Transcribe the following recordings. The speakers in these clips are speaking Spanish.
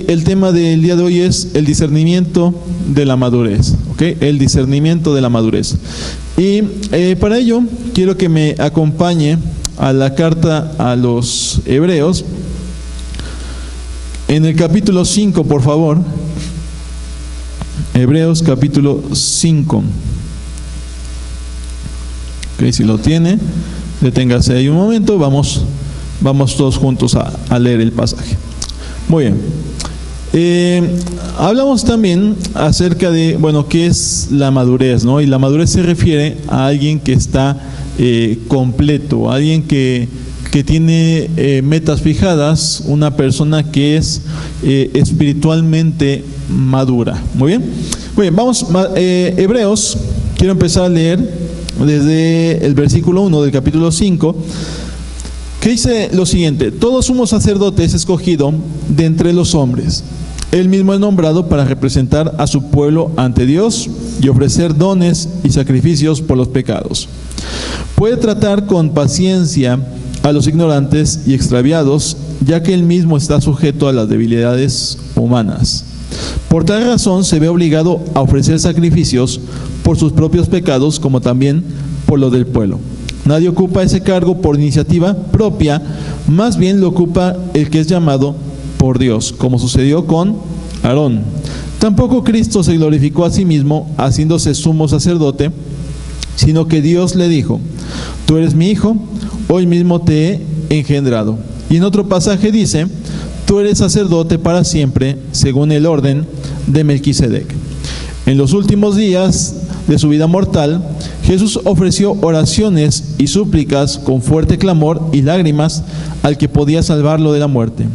el tema del día de hoy es el discernimiento de la madurez, ¿ok? El discernimiento de la madurez. Y para ello quiero que me acompañe a la carta a los Hebreos, en el capítulo 5, por favor. Hebreos capítulo 5. Ok, si lo tiene, deténgase ahí un momento, vamos todos juntos a leer el pasaje. Muy bien. Hablamos también acerca de, qué es la madurez, ¿no? Y la madurez se refiere a alguien que está completo, alguien que tiene metas fijadas, una persona que es espiritualmente madura. Muy bien, vamos, Hebreos, quiero empezar a leer desde el versículo 1 del capítulo 5, que dice lo siguiente: todo sumo sacerdote es escogido de entre los hombres. Él mismo es nombrado para representar a su pueblo ante Dios y ofrecer dones y sacrificios por los pecados. Puede tratar con paciencia a los ignorantes y extraviados, ya que él mismo está sujeto a las debilidades humanas. Por tal razón se ve obligado a ofrecer sacrificios por sus propios pecados, como también por los del pueblo. Nadie ocupa ese cargo por iniciativa propia, más bien lo ocupa el que es llamado por Dios, como sucedió con Aarón. Tampoco Cristo se glorificó a sí mismo haciéndose sumo sacerdote, sino que Dios le dijo: tú eres mi hijo, hoy mismo te he engendrado. Y en otro pasaje dice: tú eres sacerdote para siempre, según el orden de Melquisedec. En los últimos días de su vida mortal, Jesús ofreció oraciones y súplicas con fuerte clamor y lágrimas al que podía salvarlo de la muerte.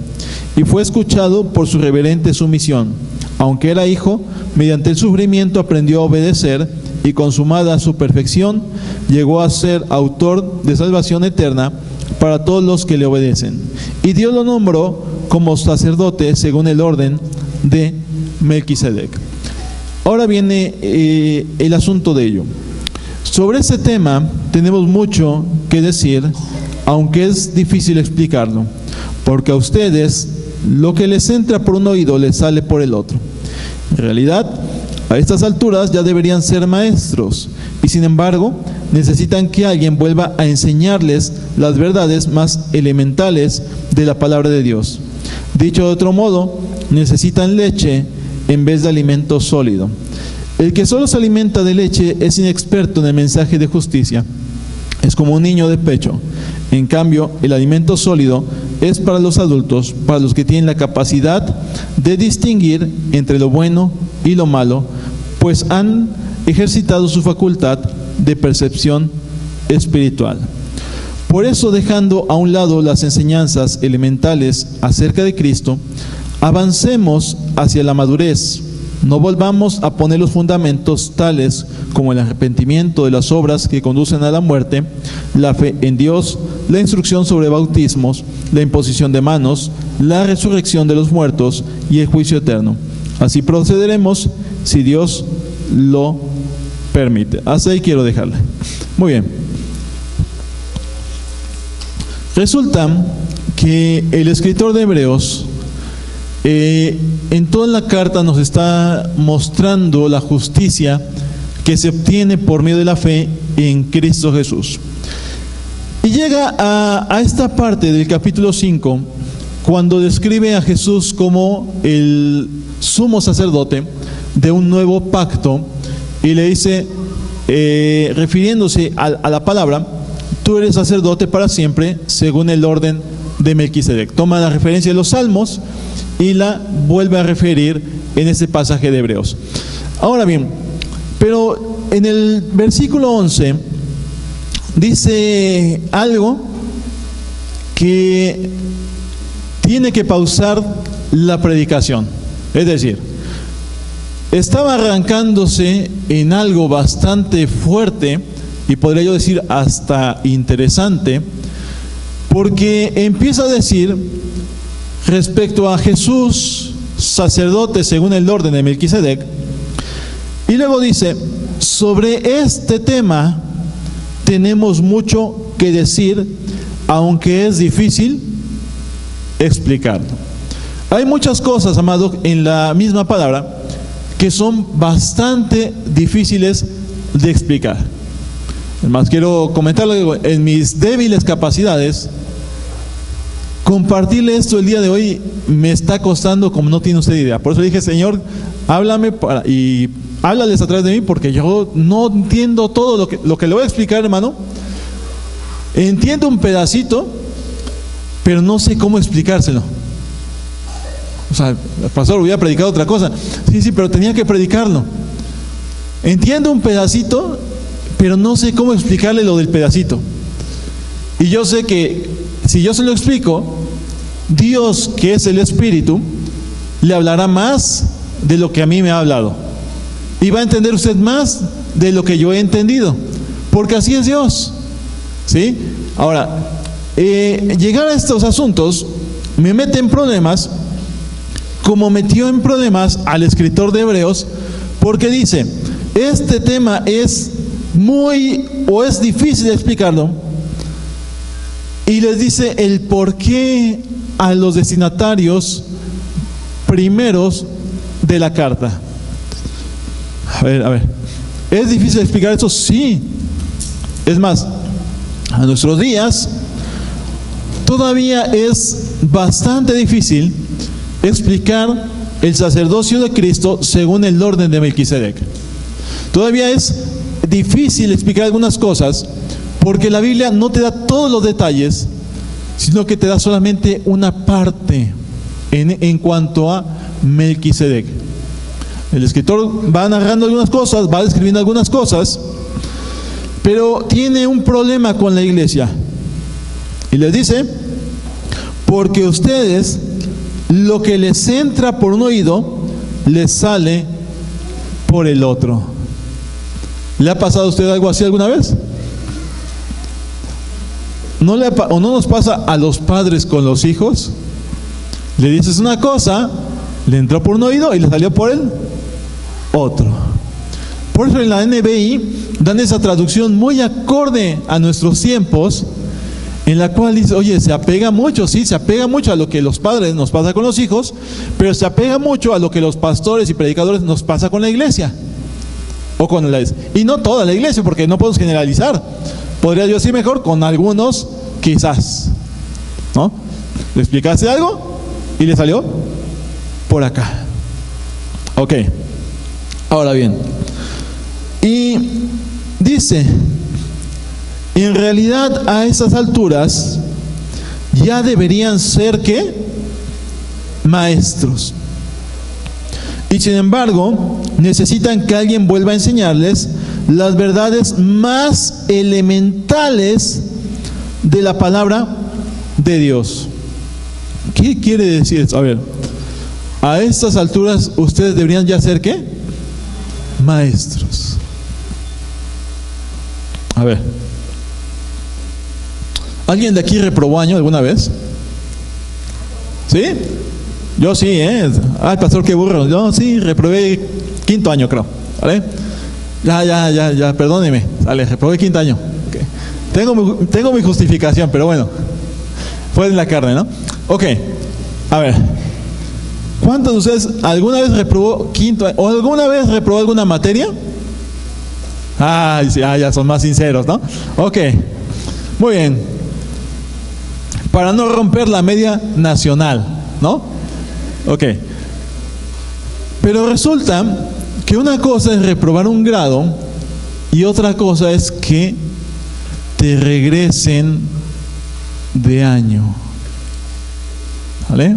Y fue escuchado por su reverente sumisión. Aunque era hijo, mediante el sufrimiento aprendió a obedecer, y consumada su perfección, llegó a ser autor de salvación eterna para todos los que le obedecen. Y Dios lo nombró como sacerdote según el orden de Melquisedec. Ahora viene el asunto de ello. Sobre este tema tenemos mucho que decir, aunque es difícil explicarlo, porque a ustedes lo que les entra por un oído les sale por el otro. En realidad, a estas alturas ya deberían ser maestros, y sin embargo necesitan que alguien vuelva a enseñarles las verdades más elementales de la palabra de Dios. Dicho de otro modo, necesitan leche en vez de alimento sólido. El que solo se alimenta de leche es inexperto en el mensaje de justicia. Es como un niño de pecho. En cambio, el alimento sólido es para los adultos, para los que tienen la capacidad de distinguir entre lo bueno y lo malo, pues han ejercitado su facultad de percepción espiritual. Por eso, dejando a un lado las enseñanzas elementales acerca de Cristo, avancemos hacia la madurez. No volvamos a poner los fundamentos tales como el arrepentimiento de las obras que conducen a la muerte, la fe en Dios, la instrucción sobre bautismos, la imposición de manos, la resurrección de los muertos y el juicio eterno. Así procederemos si Dios lo permite. Hasta ahí quiero dejarla. Muy bien. Resulta que el escritor de Hebreos en toda la carta nos está mostrando la justicia que se obtiene por medio de la fe en Cristo Jesús. Y llega a esta parte del capítulo 5, cuando describe a Jesús como el sumo sacerdote de un nuevo pacto, y le dice, refiriéndose a la palabra: tú eres sacerdote para siempre, según el orden de Melquisedec. Toma la referencia de los Salmos y la vuelve a referir en este pasaje de Hebreos. Ahora bien, pero en el versículo 11 dice algo que tiene que pausar la predicación. Es decir, estaba arrancándose en algo bastante fuerte, y podría yo decir hasta interesante, porque empieza a decir respecto a Jesús, sacerdote según el orden de Melquisedec, y luego dice: sobre este tema tenemos mucho que decir, aunque es difícil explicarlo. Hay muchas cosas, amado, en la misma palabra que son bastante difíciles de explicar. Además, quiero comentarlo en mis débiles capacidades. Compartirle esto el día de hoy me está costando como no tiene usted idea. Por eso dije, Señor, háblame y háblales a través de mí, porque yo no entiendo todo lo que le voy a explicar, hermano. Entiendo un pedacito, pero no sé cómo explicárselo. O sea, el pastor hubiera predicado otra cosa. Sí, pero tenía que predicarlo. Entiendo un pedacito, pero no sé cómo explicarle lo del pedacito. Y yo sé que si yo se lo explico, Dios, que es el Espíritu, le hablará más de lo que a mí me ha hablado. Y va a entender usted más de lo que yo he entendido. Porque así es Dios. ¿Sí? Ahora, llegar a estos asuntos me mete en problemas, como metió en problemas al escritor de Hebreos, porque dice, este tema es es difícil de explicarlo, y les dice el por qué a los destinatarios primeros de la carta. A ver, ¿es difícil explicar eso? Sí. Es más, a nuestros días todavía es bastante difícil explicar el sacerdocio de Cristo según el orden de Melquisedec. Todavía es difícil explicar algunas cosas porque la Biblia no te da todos los detalles, sino que te da solamente una parte en cuanto a Melquisedec. El escritor va narrando algunas cosas, va describiendo algunas cosas, pero tiene un problema con la iglesia. Y les dice, porque ustedes, lo que les entra por un oído, les sale por el otro. ¿Le ha pasado a usted algo así alguna vez? ¿No nos pasa a los padres con los hijos? Le dices una cosa, le entró por un oído y le salió por el otro. Por eso en la NBI dan esa traducción muy acorde a nuestros tiempos, en la cual dice, oye, se apega mucho, sí, se apega mucho a lo que los padres nos pasa con los hijos, pero se apega mucho a lo que los pastores y predicadores nos pasa con la iglesia. O con la iglesia. Y no toda la iglesia, porque no podemos generalizar. Podría yo decir mejor, con algunos, quizás. ¿No? Le explicaste algo y le salió por acá. Ok. Ahora bien. Y dice, en realidad a esas alturas ya deberían ser ¿qué? Maestros. Y sin embargo, necesitan que alguien vuelva a enseñarles las verdades más elementales de la palabra de Dios. ¿Qué quiere decir esto? A ver, a estas alturas ustedes deberían ya ser ¿qué? Maestros. A ver, ¿alguien de aquí reprobó año alguna vez? ¿Sí? Yo sí, Ay, pastor, qué burro. Yo sí, reprobé 5º año, creo. ¿Vale? Ya, perdóneme. Vale, reprobé 5º año. Okay. Tengo mi justificación, pero bueno. Fue en la carne, ¿no? Ok. A ver. ¿Cuántos de ustedes alguna vez reprobó 5º año? ¿O alguna vez reprobó alguna materia? Sí, ya son más sinceros, ¿no? Ok. Muy bien. Para no romper la media nacional, ¿no? Ok. Pero resulta que una cosa es reprobar un grado y otra cosa es que te regresen de año. ¿Vale?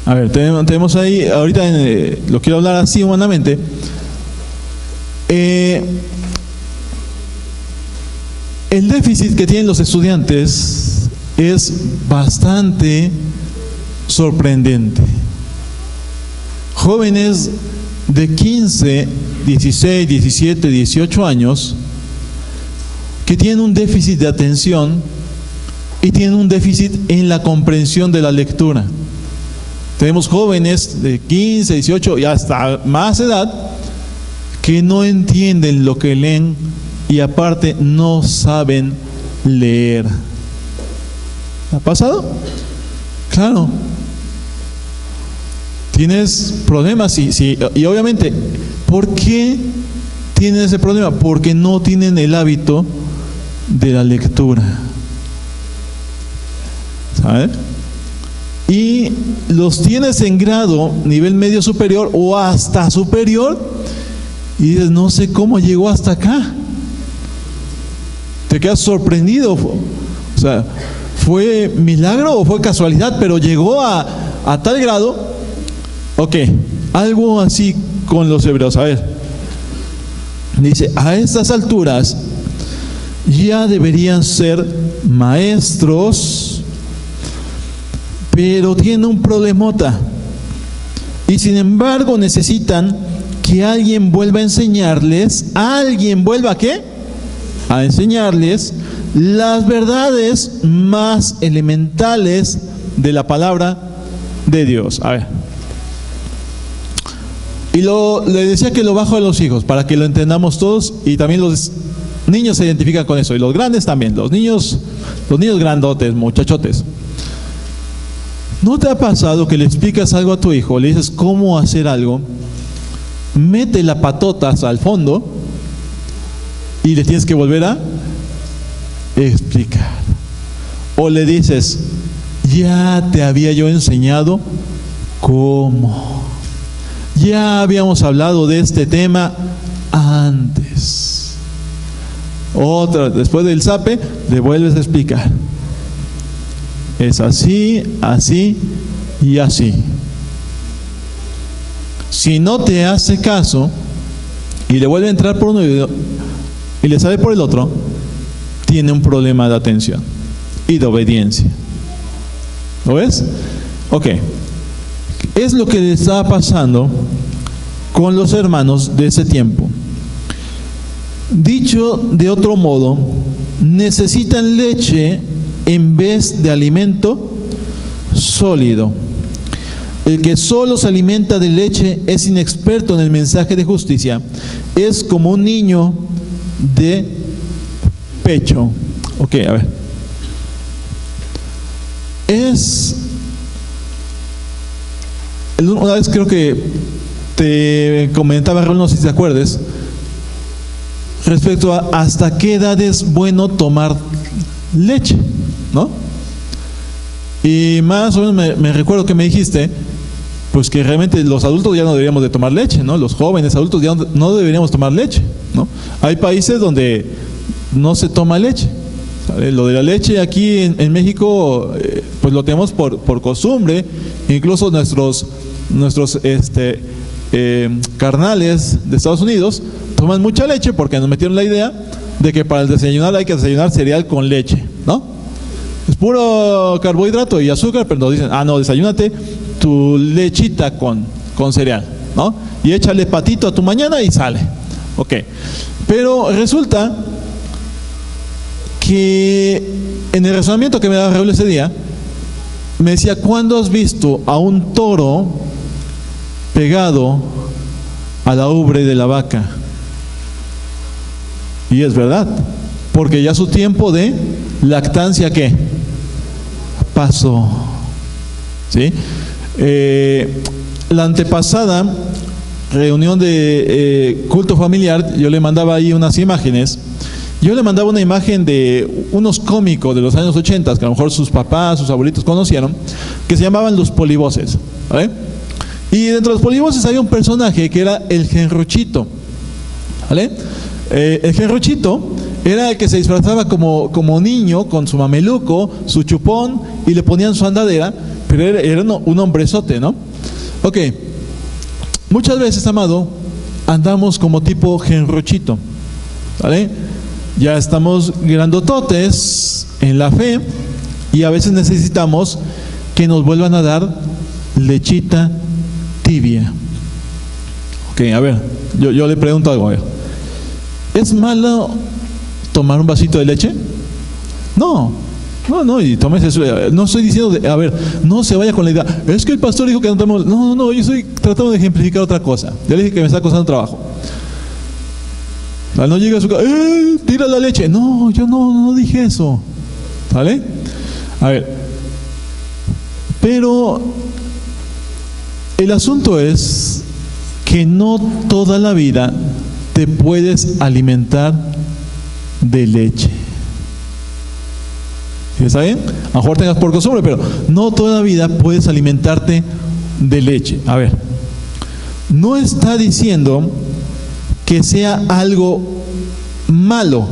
A ver, tenemos ahí, ahorita lo quiero hablar así humanamente. El déficit que tienen los estudiantes es bastante sorprendente. Jóvenes de 15, 16, 17, 18 años que tienen un déficit de atención y tienen un déficit en la comprensión de la lectura. Tenemos jóvenes de 15, 18 y hasta más edad que no entienden lo que leen y aparte no saben leer. ¿Ha pasado? Claro. tienes problemas, y obviamente, ¿por qué tienen ese problema? Porque no tienen el hábito de la lectura, ¿sabes? Y los tienes en grado, nivel medio superior o hasta superior, y dices, no sé cómo llegó hasta acá. Te quedas sorprendido. O sea, ¿fue milagro o fue casualidad? Pero llegó a tal grado. Ok, algo así con los hebreos. A ver, dice, a estas alturas ya deberían ser maestros, pero tienen un problemota, y sin embargo necesitan que alguien vuelva a enseñarles. ¿Alguien vuelva a qué? A enseñarles las verdades más elementales de la palabra de Dios. A ver, y le decía que lo bajo a los hijos para que lo entendamos todos, y también los niños se identifican con eso, y los grandes también, los niños grandotes, muchachotes. ¿No te ha pasado que le explicas algo a tu hijo, le dices cómo hacer algo, mete la patota hasta el fondo y le tienes que volver a explicar? O le dices, ya te había yo enseñado cómo, ya habíamos hablado de este tema antes. Otra, después del zape, le vuelves a explicar. Es así, así y así. Si no te hace caso y le vuelve a entrar por un oído y le sale por el otro, tiene un problema de atención y de obediencia. ¿Lo ves? Ok. Es lo que le estaba pasando con los hermanos de ese tiempo. Dicho de otro modo, necesitan leche en vez de alimento sólido. El que solo se alimenta de leche es inexperto en el mensaje de justicia. Es como un niño de pecho. Ok, a ver. Una vez creo que te comentaba, Raúl, no sé si te acuerdes, respecto a hasta qué edad es bueno tomar leche, ¿no? Y más o menos me recuerdo que me dijiste, pues que realmente los adultos ya no deberíamos de tomar leche, ¿no? Los jóvenes adultos ya no deberíamos tomar leche, ¿no? Hay países donde no se toma leche. Lo de la leche aquí en México, pues lo tenemos por costumbre. Incluso nuestros carnales de Estados Unidos toman mucha leche porque nos metieron la idea de que para el desayunar hay que desayunar cereal con leche, ¿no? Es puro carbohidrato y azúcar, pero nos dicen, no, desayúnate tu lechita con cereal, ¿no? Y échale patito a tu mañana y sale. Ok. Pero resulta que en el razonamiento que me daba Raúl ese día, me decía, ¿cuándo has visto a un toro pegado a la ubre de la vaca? Y es verdad, porque ya su tiempo de lactancia, ¿qué? Pasó. ¿Sí? La antepasada reunión de culto familiar, yo le mandaba ahí unas imágenes. Yo le mandaba una imagen de unos cómicos de los años 80, que a lo mejor sus papás, sus abuelitos conocieron, que se llamaban los polivoces, ¿vale? Y dentro de los polivoces había un personaje que era el Genruchito, ¿vale? El Genruchito era el que se disfrazaba como niño, con su mameluco, su chupón, y le ponían su andadera, pero era un hombrezote, ¿no? Ok. Muchas veces, amado, andamos como tipo Genruchito, ¿vale? Ya estamos grandototes en la fe y a veces necesitamos que nos vuelvan a dar lechita tibia. Ok, a ver, yo le pregunto algo, a ver. ¿Es malo tomar un vasito de leche? No, y tomes eso. No estoy diciendo, a ver, no se vaya con la idea, es que el pastor dijo que no tomemos. No, yo estoy tratando de ejemplificar otra cosa. Ya le dije que me está costando trabajo. No llega a su casa, tira la leche. No, yo no dije eso. ¿Vale? A ver. Pero El asunto es que no toda la vida te puedes alimentar de leche. ¿Sí está bien? A lo mejor tengas por costumbre, pero no toda la vida puedes alimentarte de leche. A ver, no está diciendo que sea algo malo,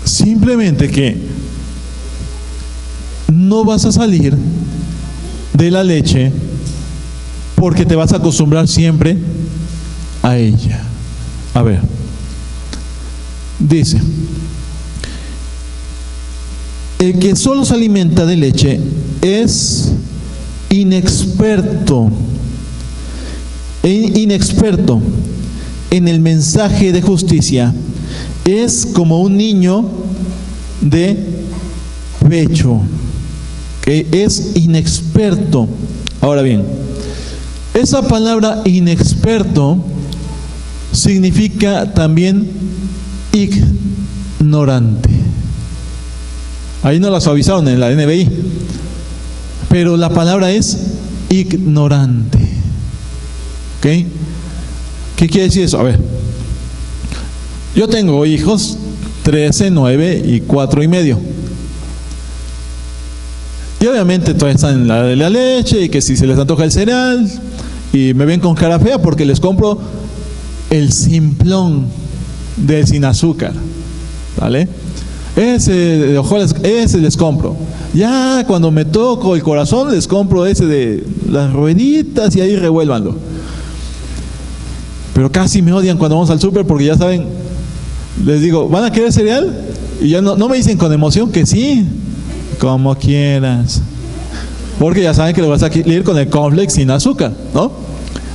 simplemente que no vas a salir de la leche porque te vas a acostumbrar siempre a ella. A ver, dice: el que solo se alimenta de leche es inexperto en el mensaje de justicia. Es como un niño de pecho, que es inexperto. Ahora bien, esa palabra inexperto significa también ignorante. Ahí no la suavizaron en la NBI, pero la palabra es ignorante. ¿Ok? ¿Qué quiere decir eso? A ver, yo tengo hijos 13, 9 y 4 y medio. Y obviamente todavía están en la de la leche, y que si se les antoja el cereal, y me ven con cara fea porque les compro el simplón del sin azúcar, ¿vale? Ese de hojuelas, ese les compro. Ya cuando me toco el corazón les compro ese de las rueditas y ahí revuélvanlo. Pero casi me odian cuando vamos al súper porque ya saben, les digo, ¿van a querer cereal? Y ya no me dicen con emoción que sí, como quieras. Porque ya saben que le vas a ir con el cornflakes sin azúcar, ¿no?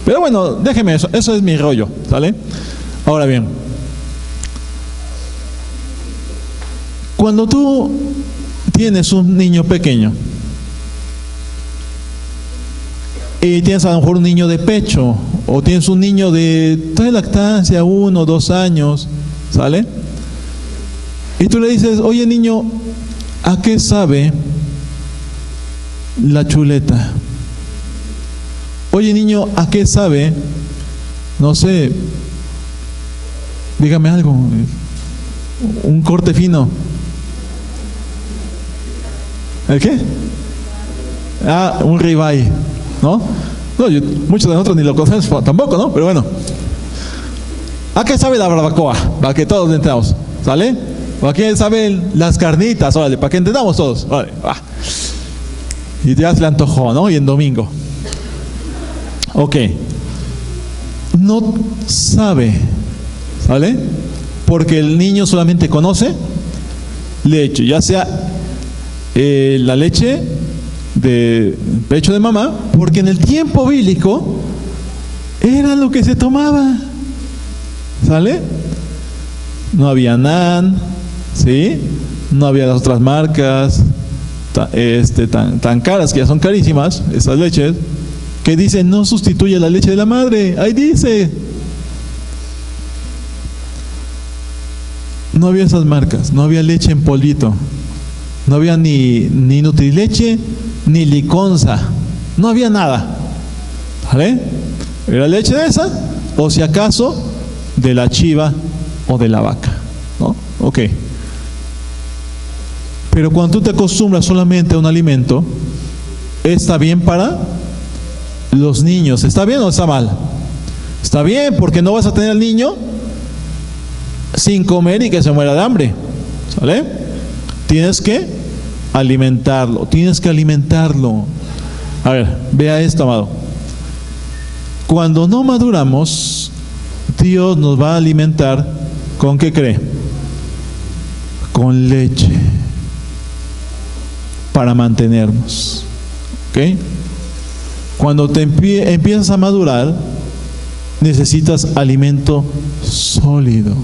Pero bueno, déjeme eso es mi rollo, ¿sale? Ahora bien, cuando tú tienes un niño pequeño y tienes a lo mejor un niño de pecho, o tienes un niño de lactancia, 1 o 2 años, ¿sale? Y tú le dices: oye niño, ¿a qué sabe la chuleta? Oye niño, ¿a qué sabe? No sé, dígame algo, un corte fino. ¿El qué? Un ribeye, ¿no? No, muchos de nosotros ni lo conocemos tampoco, ¿no? Pero bueno, ¿a qué sabe la barbacoa? Para que todos entendamos, ¿sale? ¿A qué saben las carnitas? Órale, para que entendamos todos. Órale, va. Y ya se le antojó, ¿no? Y en domingo. Ok. No sabe, ¿sale? Porque el niño solamente conoce leche, ya sea la leche de pecho de mamá, porque en el tiempo bíblico era lo que se tomaba, ¿sale? No había NAN, ¿sí? No había las otras marcas tan caras, que ya son carísimas, esas leches, que dicen no sustituye la leche de la madre. Ahí dice. No había esas marcas, no había leche en polvito, no había ni Nutrileche, ni Liconza, no había nada, ¿vale? Era leche de esa, o si acaso, de la chiva o de la vaca, ¿no? Ok. Pero cuando tú te acostumbras solamente a un alimento, está bien para los niños. ¿Está bien o está mal? Está bien, porque no vas a tener al niño sin comer y que se muera de hambre, ¿sale? Tienes que alimentarlo, A ver, vea esto, amado. Cuando no maduramos, Dios nos va a alimentar ¿con qué cree? Con leche, para mantenernos, ¿ok? Cuando te empiezas a madurar, necesitas alimento sólido.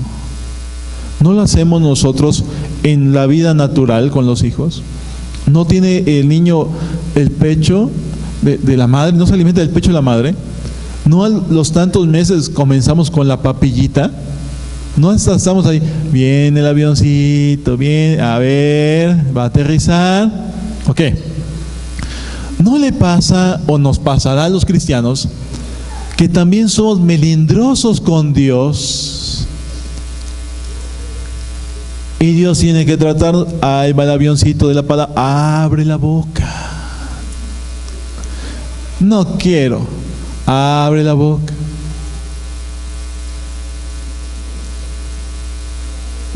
¿No lo hacemos nosotros en la vida natural con los hijos? ¿No tiene el niño el pecho de la madre? ¿No se alimenta del pecho de la madre? ¿No a los tantos meses comenzamos con la papillita? ¿No estamos ahí? Viene el avioncito, viene, a ver, va a aterrizar. Ok. ¿No le pasa o nos pasará a los cristianos que también somos melindrosos con Dios? Y Dios tiene que tratar, ahí va el avioncito de la palabra, abre la boca. No quiero, abre la boca.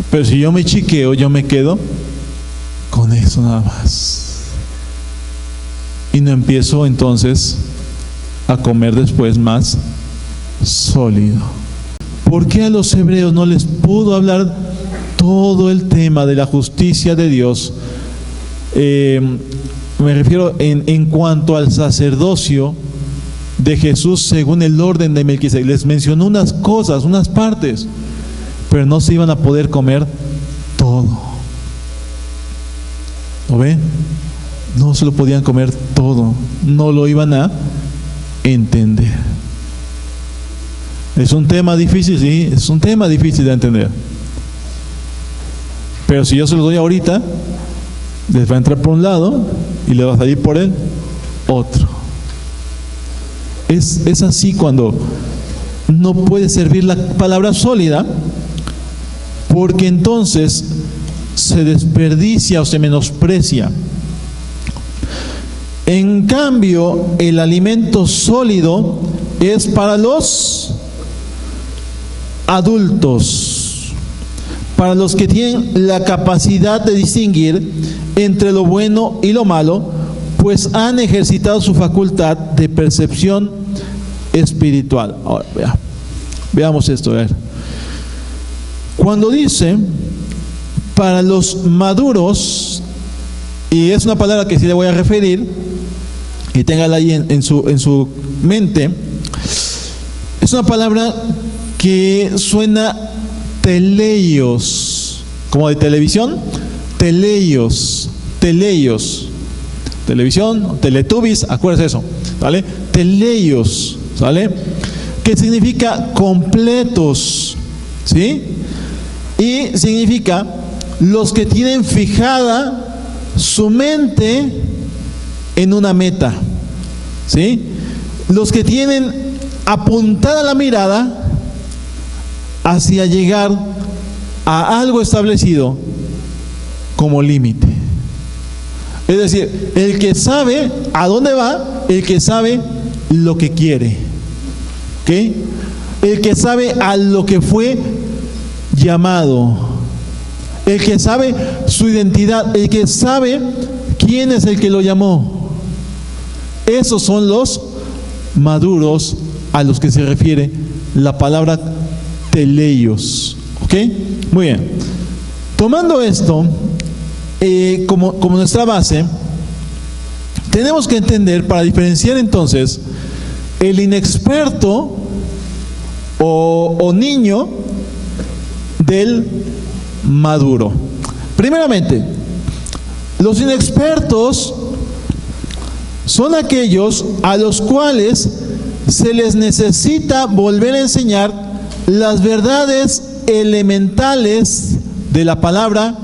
Pero si yo me chiqueo, yo me quedo con eso nada más. Y no empiezo entonces a comer después más sólido. ¿Por qué a los hebreos no les pudo hablar todo el tema de la justicia de Dios? Me refiero en cuanto al sacerdocio de Jesús según el orden de Melquisedec. Les mencionó unas cosas, unas partes, pero no se iban a poder comer todo. ¿Lo ven? No se lo podían comer todo, no lo iban a entender. Es un tema difícil, sí, es un tema difícil de entender. Pero si yo se lo doy ahorita, les va a entrar por un lado y le va a salir por el otro. Es así cuando no puede servir la palabra sólida, porque entonces se desperdicia o se menosprecia. En cambio, el alimento sólido es para los adultos, para los que tienen la capacidad de distinguir entre lo bueno y lo malo, pues han ejercitado su facultad de percepción espiritual. Ahora, veamos esto, a ver. Cuando dice para los maduros, y es una palabra que sí le voy a referir, y téngala ahí en su mente, es una palabra que suena teleios, como de televisión, teleios, televisión, teletubbies, acuérdense eso, ¿vale? Teleios, ¿vale? Que significa completos, ¿sí? Y significa los que tienen fijada su mente en una meta, ¿sí? Los que tienen apuntada la mirada hacia llegar a algo establecido como límite. Es decir, el que sabe a dónde va, el que sabe lo que quiere, ¿ok? El que sabe a lo que fue llamado, el que sabe su identidad, el que sabe quién es el que lo llamó. Esos son los maduros a los que se refiere la palabra teleios, ¿ok? Muy bien. Tomando esto como nuestra base, tenemos que entender, para diferenciar entonces el inexperto o niño del maduro. Primeramente, los inexpertos son aquellos a los cuales se les necesita volver a enseñar las verdades elementales de la palabra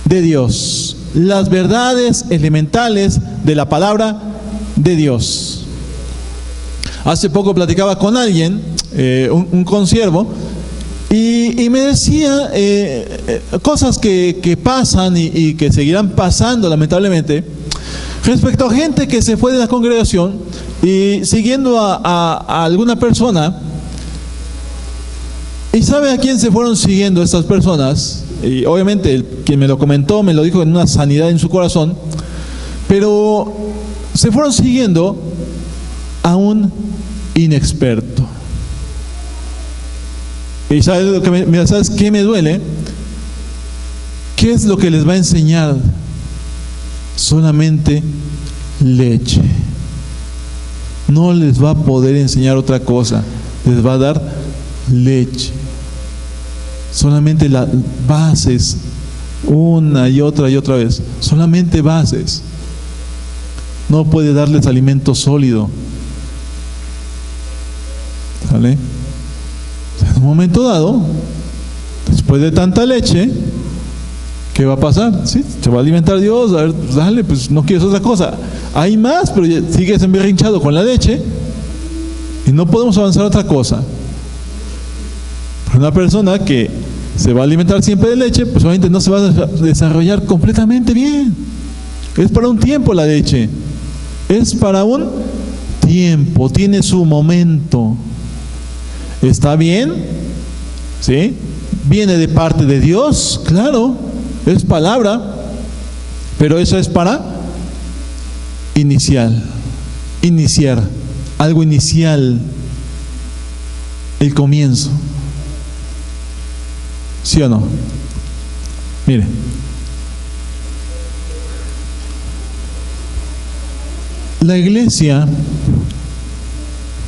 de Dios. Las verdades elementales de la palabra de Dios. Hace poco platicaba con alguien, un consiervo, y me decía cosas que pasan y que seguirán pasando lamentablemente, respecto a gente que se fue de la congregación y siguiendo a alguna persona. ¿Y sabe a quién se fueron siguiendo estas personas? Y obviamente quien me lo comentó me lo dijo en una sanidad en su corazón, pero se fueron siguiendo a un inexperto. ¿Y sabes qué me duele? ¿Qué es lo que les va a enseñar? Solamente leche. No les va a poder enseñar otra cosa. Les va a dar leche. Solamente las bases, una y otra vez. Solamente bases. No puede darles alimento sólido. ¿Vale? En un momento dado, después de tanta leche, ¿qué va a pasar? ¿Sí? Se va a alimentar Dios, a ver, pues dale, pues no quieres otra cosa. Hay más, pero sigues emberrinchado con la leche y no podemos avanzar a otra cosa. Una persona que se va a alimentar siempre de leche, pues obviamente no se va a desarrollar completamente bien. Es para un tiempo la leche. Es para un tiempo, tiene su momento. ¿Está bien? ¿Sí? Viene de parte de Dios, claro, es palabra, pero eso es para iniciar, algo inicial, el comienzo. ¿Sí o no? Mire, la iglesia,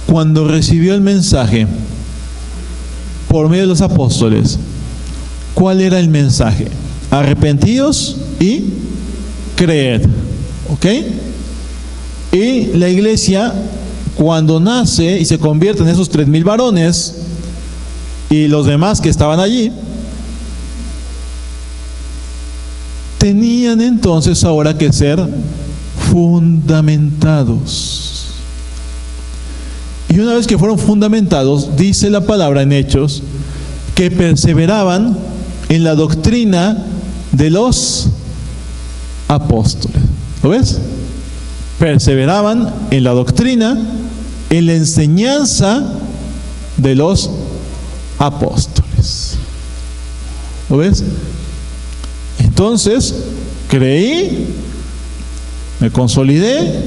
cuando recibió el mensaje por medio de los apóstoles, ¿cuál era el mensaje? Arrepentíos y creed, ¿ok? Y la iglesia, cuando nace y se convierte en esos 3,000 varones y los demás que estaban allí, tenían entonces ahora que ser fundamentados. Y una vez que fueron fundamentados, dice la palabra en Hechos, que perseveraban en la doctrina de los apóstoles. ¿Lo ves? Perseveraban en la doctrina, en la enseñanza de los apóstoles. ¿Lo ves? Entonces, creí, me consolidé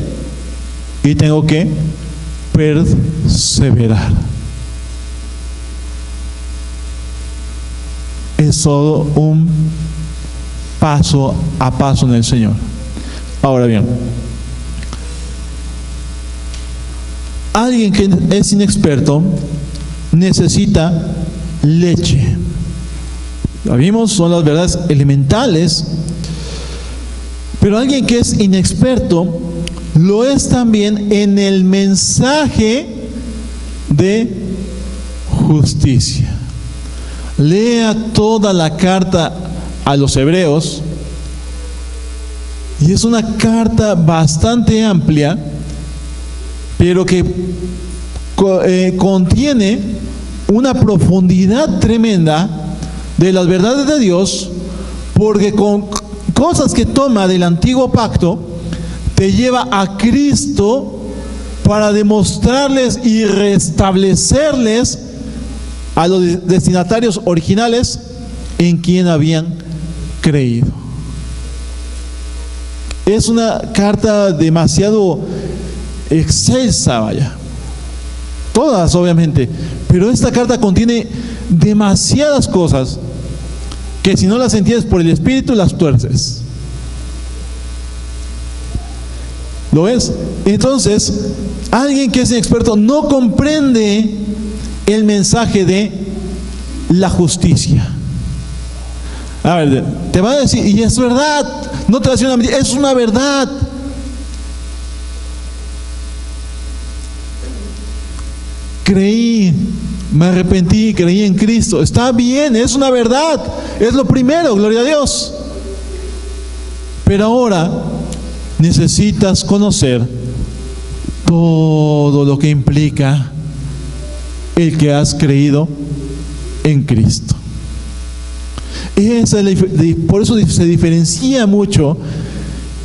y tengo que perseverar. Es todo un paso a paso en el Señor. Ahora bien, alguien que es inexperto necesita leche. Lo vimos, son las verdades elementales. Pero alguien que es inexperto lo es también en el mensaje de justicia. Lea toda la carta a los hebreos, y es una carta bastante amplia, pero que contiene una profundidad tremenda de las verdades de Dios, porque con cosas que toma del antiguo pacto te lleva a Cristo para demostrarles y restablecerles a los destinatarios originales en quien habían creído. Es una carta demasiado excelsa, vaya. Todas, obviamente, pero esta carta contiene demasiadas cosas que si no las entiendes por el Espíritu, las tuerces. ¿Lo ves? Entonces, alguien que es inexperto no comprende el mensaje de la justicia. A ver, te va a decir, y es verdad, no te va a decir una mentira, es una verdad. Creí, me arrepentí, creí en Cristo. Está bien, es una verdad, es lo primero, gloria a Dios. Pero ahora necesitas conocer todo lo que implica el que has creído en Cristo. Por eso se diferencia mucho.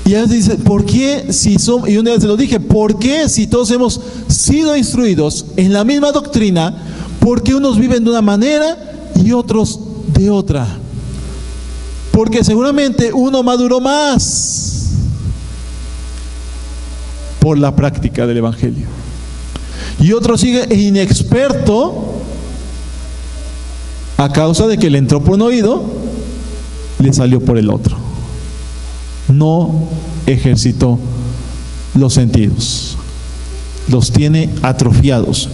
Y a veces dice, ¿por qué si somos, y un día se lo dije, ¿por qué si todos hemos sido instruidos en la misma doctrina, por qué unos viven de una manera y otros de otra? Porque seguramente uno maduró más por la práctica del Evangelio, y otro sigue inexperto a causa de que le entró por un oído, le salió por el otro. No ejercitó los sentidos, los tiene atrofiados.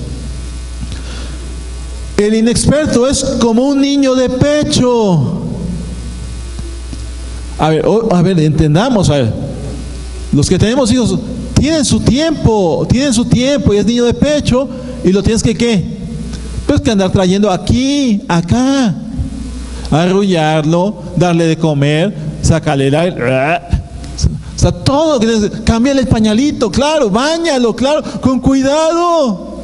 El inexperto es como un niño de pecho. A ver, entendamos, a ver, los que tenemos hijos tienen su tiempo, y es niño de pecho, y lo tienes que, ¿qué? Pues que andar trayendo aquí, acá. arrullarlo, darle de comer, sacarle el aire, o sea, todo, cámbiale el pañalito, claro, báñalo, claro, con cuidado.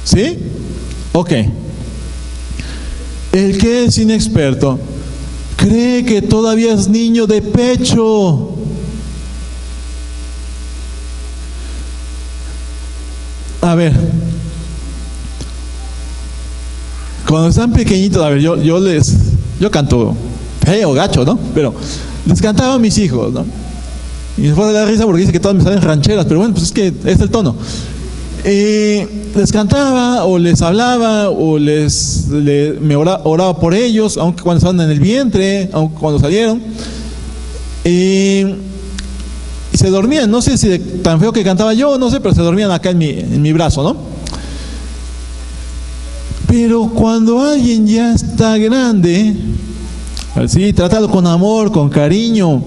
¿Sí? Ok. El que es inexperto cree que todavía es niño de pecho. A ver, cuando están pequeñitos, a ver, yo canto feo, gacho, ¿no? Pero les cantaba a mis hijos, ¿no? Y después de la risa porque dice que todas me salen rancheras, pero bueno, pues es que es el tono. Les cantaba o les hablaba o me oraba por ellos, aunque cuando estaban en el vientre, aunque cuando salieron. Y se dormían, no sé si tan feo que cantaba yo, no sé, pero se dormían acá en mi brazo, ¿no? Pero cuando alguien ya está grande, sí, trátalo con amor, con cariño.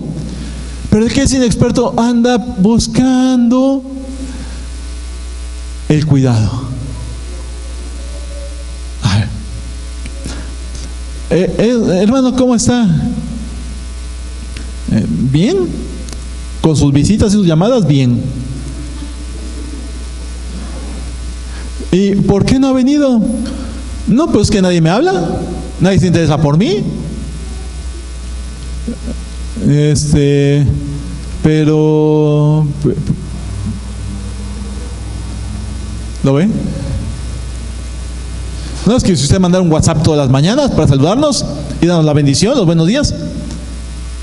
Pero el que es inexperto anda buscando el cuidado. A ver. Hermano, ¿cómo está? ¿Bien? Con sus visitas y sus llamadas, bien. ¿Y por qué no ha venido? No, pues que nadie me habla, nadie se interesa por mí. Pero ¿lo ve? No es que si usted mandara un WhatsApp todas las mañanas para saludarnos y darnos la bendición, los buenos días,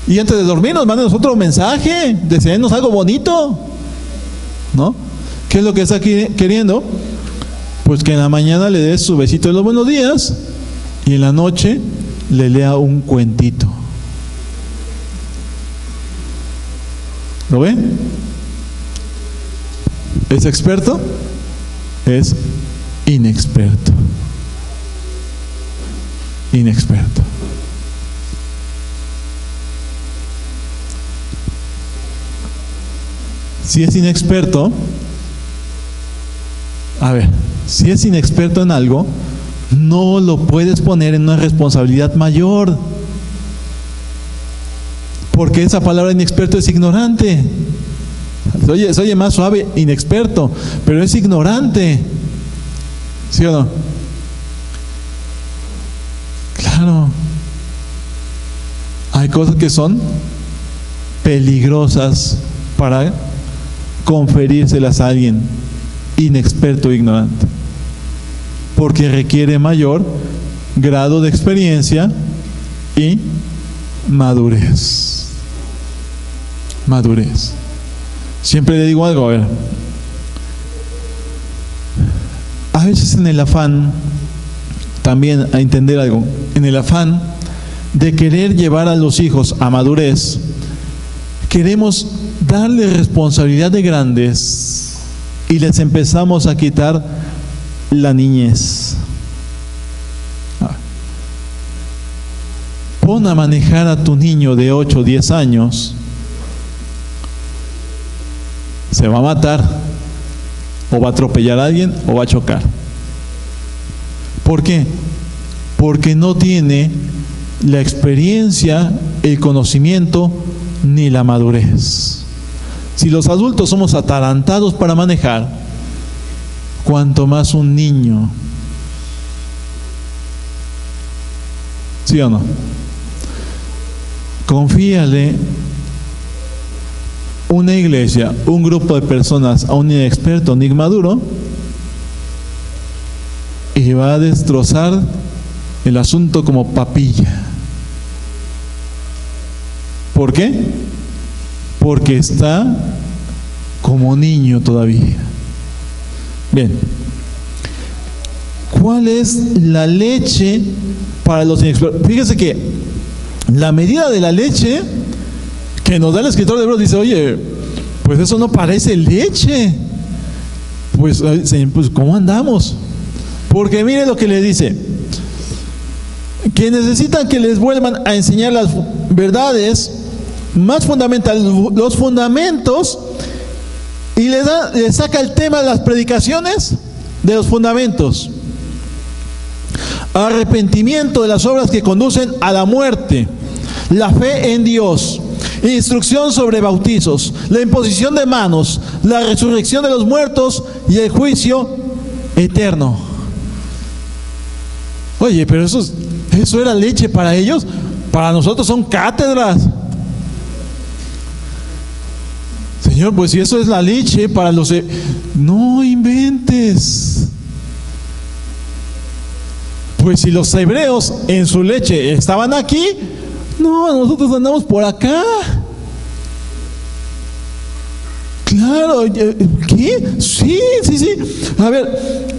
y antes de dormirnos mándenos otro mensaje, deseennos algo bonito, ¿no? ¿Qué es lo que está queriendo? Pues que en la mañana le des su besito de los buenos días y en la noche le lea un cuentito. ¿Lo ve? ¿Es experto? Es inexperto. Inexperto. Si es inexperto, a ver, si es inexperto en algo, no lo puedes poner en una responsabilidad mayor. Porque esa palabra inexperto es ignorante. Se oye más suave, inexperto, pero es ignorante. ¿Sí o no? Claro. Hay cosas que son peligrosas para conferírselas a alguien inexperto e ignorante, porque requiere mayor grado de experiencia y madurez. Madurez. Siempre le digo algo, a ver. A veces en el afán, también a entender algo, en el afán de querer llevar a los hijos a madurez, queremos darle responsabilidad de grandes y les empezamos a quitar la niñez. Pon a manejar a tu niño de 8 o 10 años, se va a matar, o va a atropellar a alguien, o va a chocar. ¿Por qué? Porque no tiene la experiencia, el conocimiento, ni la madurez. Si los adultos somos atarantados para manejar, cuanto más un niño. ¿Sí o no? Confíale una iglesia, un grupo de personas a un inexperto, un inmaduro, y va a destrozar el asunto como papilla. ¿Por qué? Porque está como niño todavía. Bien. ¿Cuál es la leche para los inexpertos? Fíjese que la medida de la leche que nos da el escritor de Hebreos dice, oye, pues eso no parece leche. Pues ¿cómo andamos? Porque mire lo que le dice, que necesitan que les vuelvan a enseñar las verdades más fundamentales, los fundamentos, y le saca el tema de las predicaciones de los fundamentos. arrepentimiento de las obras que conducen a la muerte, la fe en Dios, instrucción sobre bautizos, la imposición de manos, la resurrección de los muertos y el juicio eterno. Oye, pero eso era leche para ellos. Para nosotros son cátedras. Señor, pues si eso es la leche para los... No inventes. Pues si los hebreos en su leche estaban aquí, no, nosotros andamos por acá. Claro, ¿qué? Sí. A ver,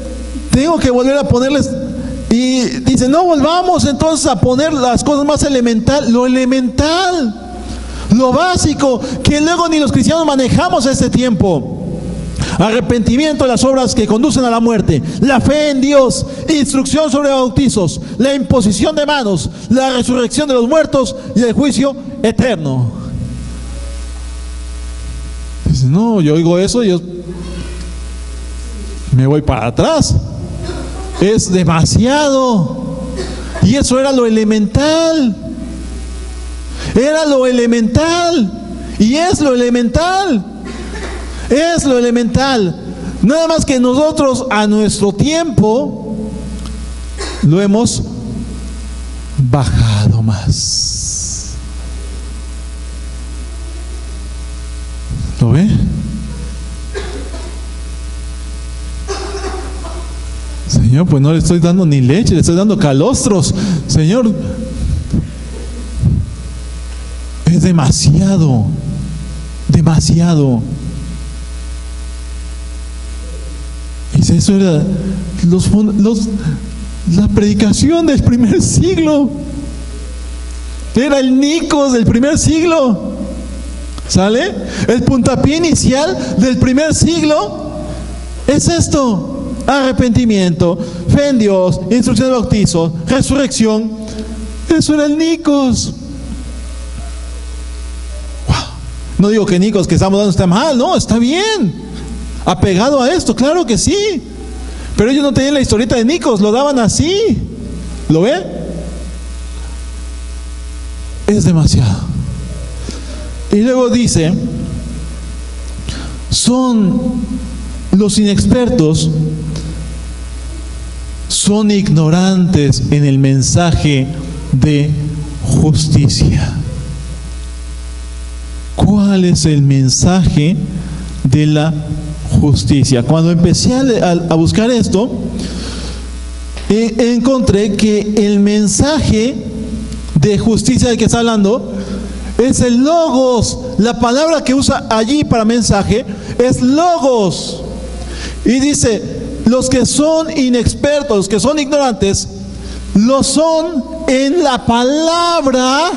tengo que volver a ponerles... Y dice, no volvamos entonces a poner las cosas más elemental, lo elemental, lo básico, que luego ni los cristianos manejamos a este tiempo. Arrepentimiento de las obras que conducen a la muerte, la fe en Dios, instrucción sobre bautizos, la imposición de manos, la resurrección de los muertos y el juicio eterno. Dice, no, yo oigo eso y yo me voy para atrás. Es demasiado. Y eso era lo elemental. Era lo elemental. Y es lo elemental. Es lo elemental. Nada más que nosotros a nuestro tiempo lo hemos bajado más. ¿Lo ve? Señor, pues no le estoy dando ni leche, le estoy dando calostros. Señor, es demasiado. Y eso era la predicación del primer siglo. Era el Nicos del primer siglo. ¿Sale? El puntapié inicial del primer siglo es esto. Arrepentimiento, fe en Dios, instrucción de bautizo, resurrección. Eso era el Nicos. Wow. No digo que Nicos que estamos dando está mal, no, está bien. Apegado a esto, claro que sí. Pero ellos no tenían la historieta de Nicos, lo daban así. ¿Lo ven? Es demasiado. Y luego dice, son los inexpertos, son ignorantes en el mensaje de justicia. ¿Cuál es el mensaje de la justicia? Cuando empecé a buscar esto, encontré que el mensaje de justicia del que está hablando es el logos. La palabra que usa allí para mensaje es logos. Y dice, los que son inexpertos, los que son ignorantes, lo son en la palabra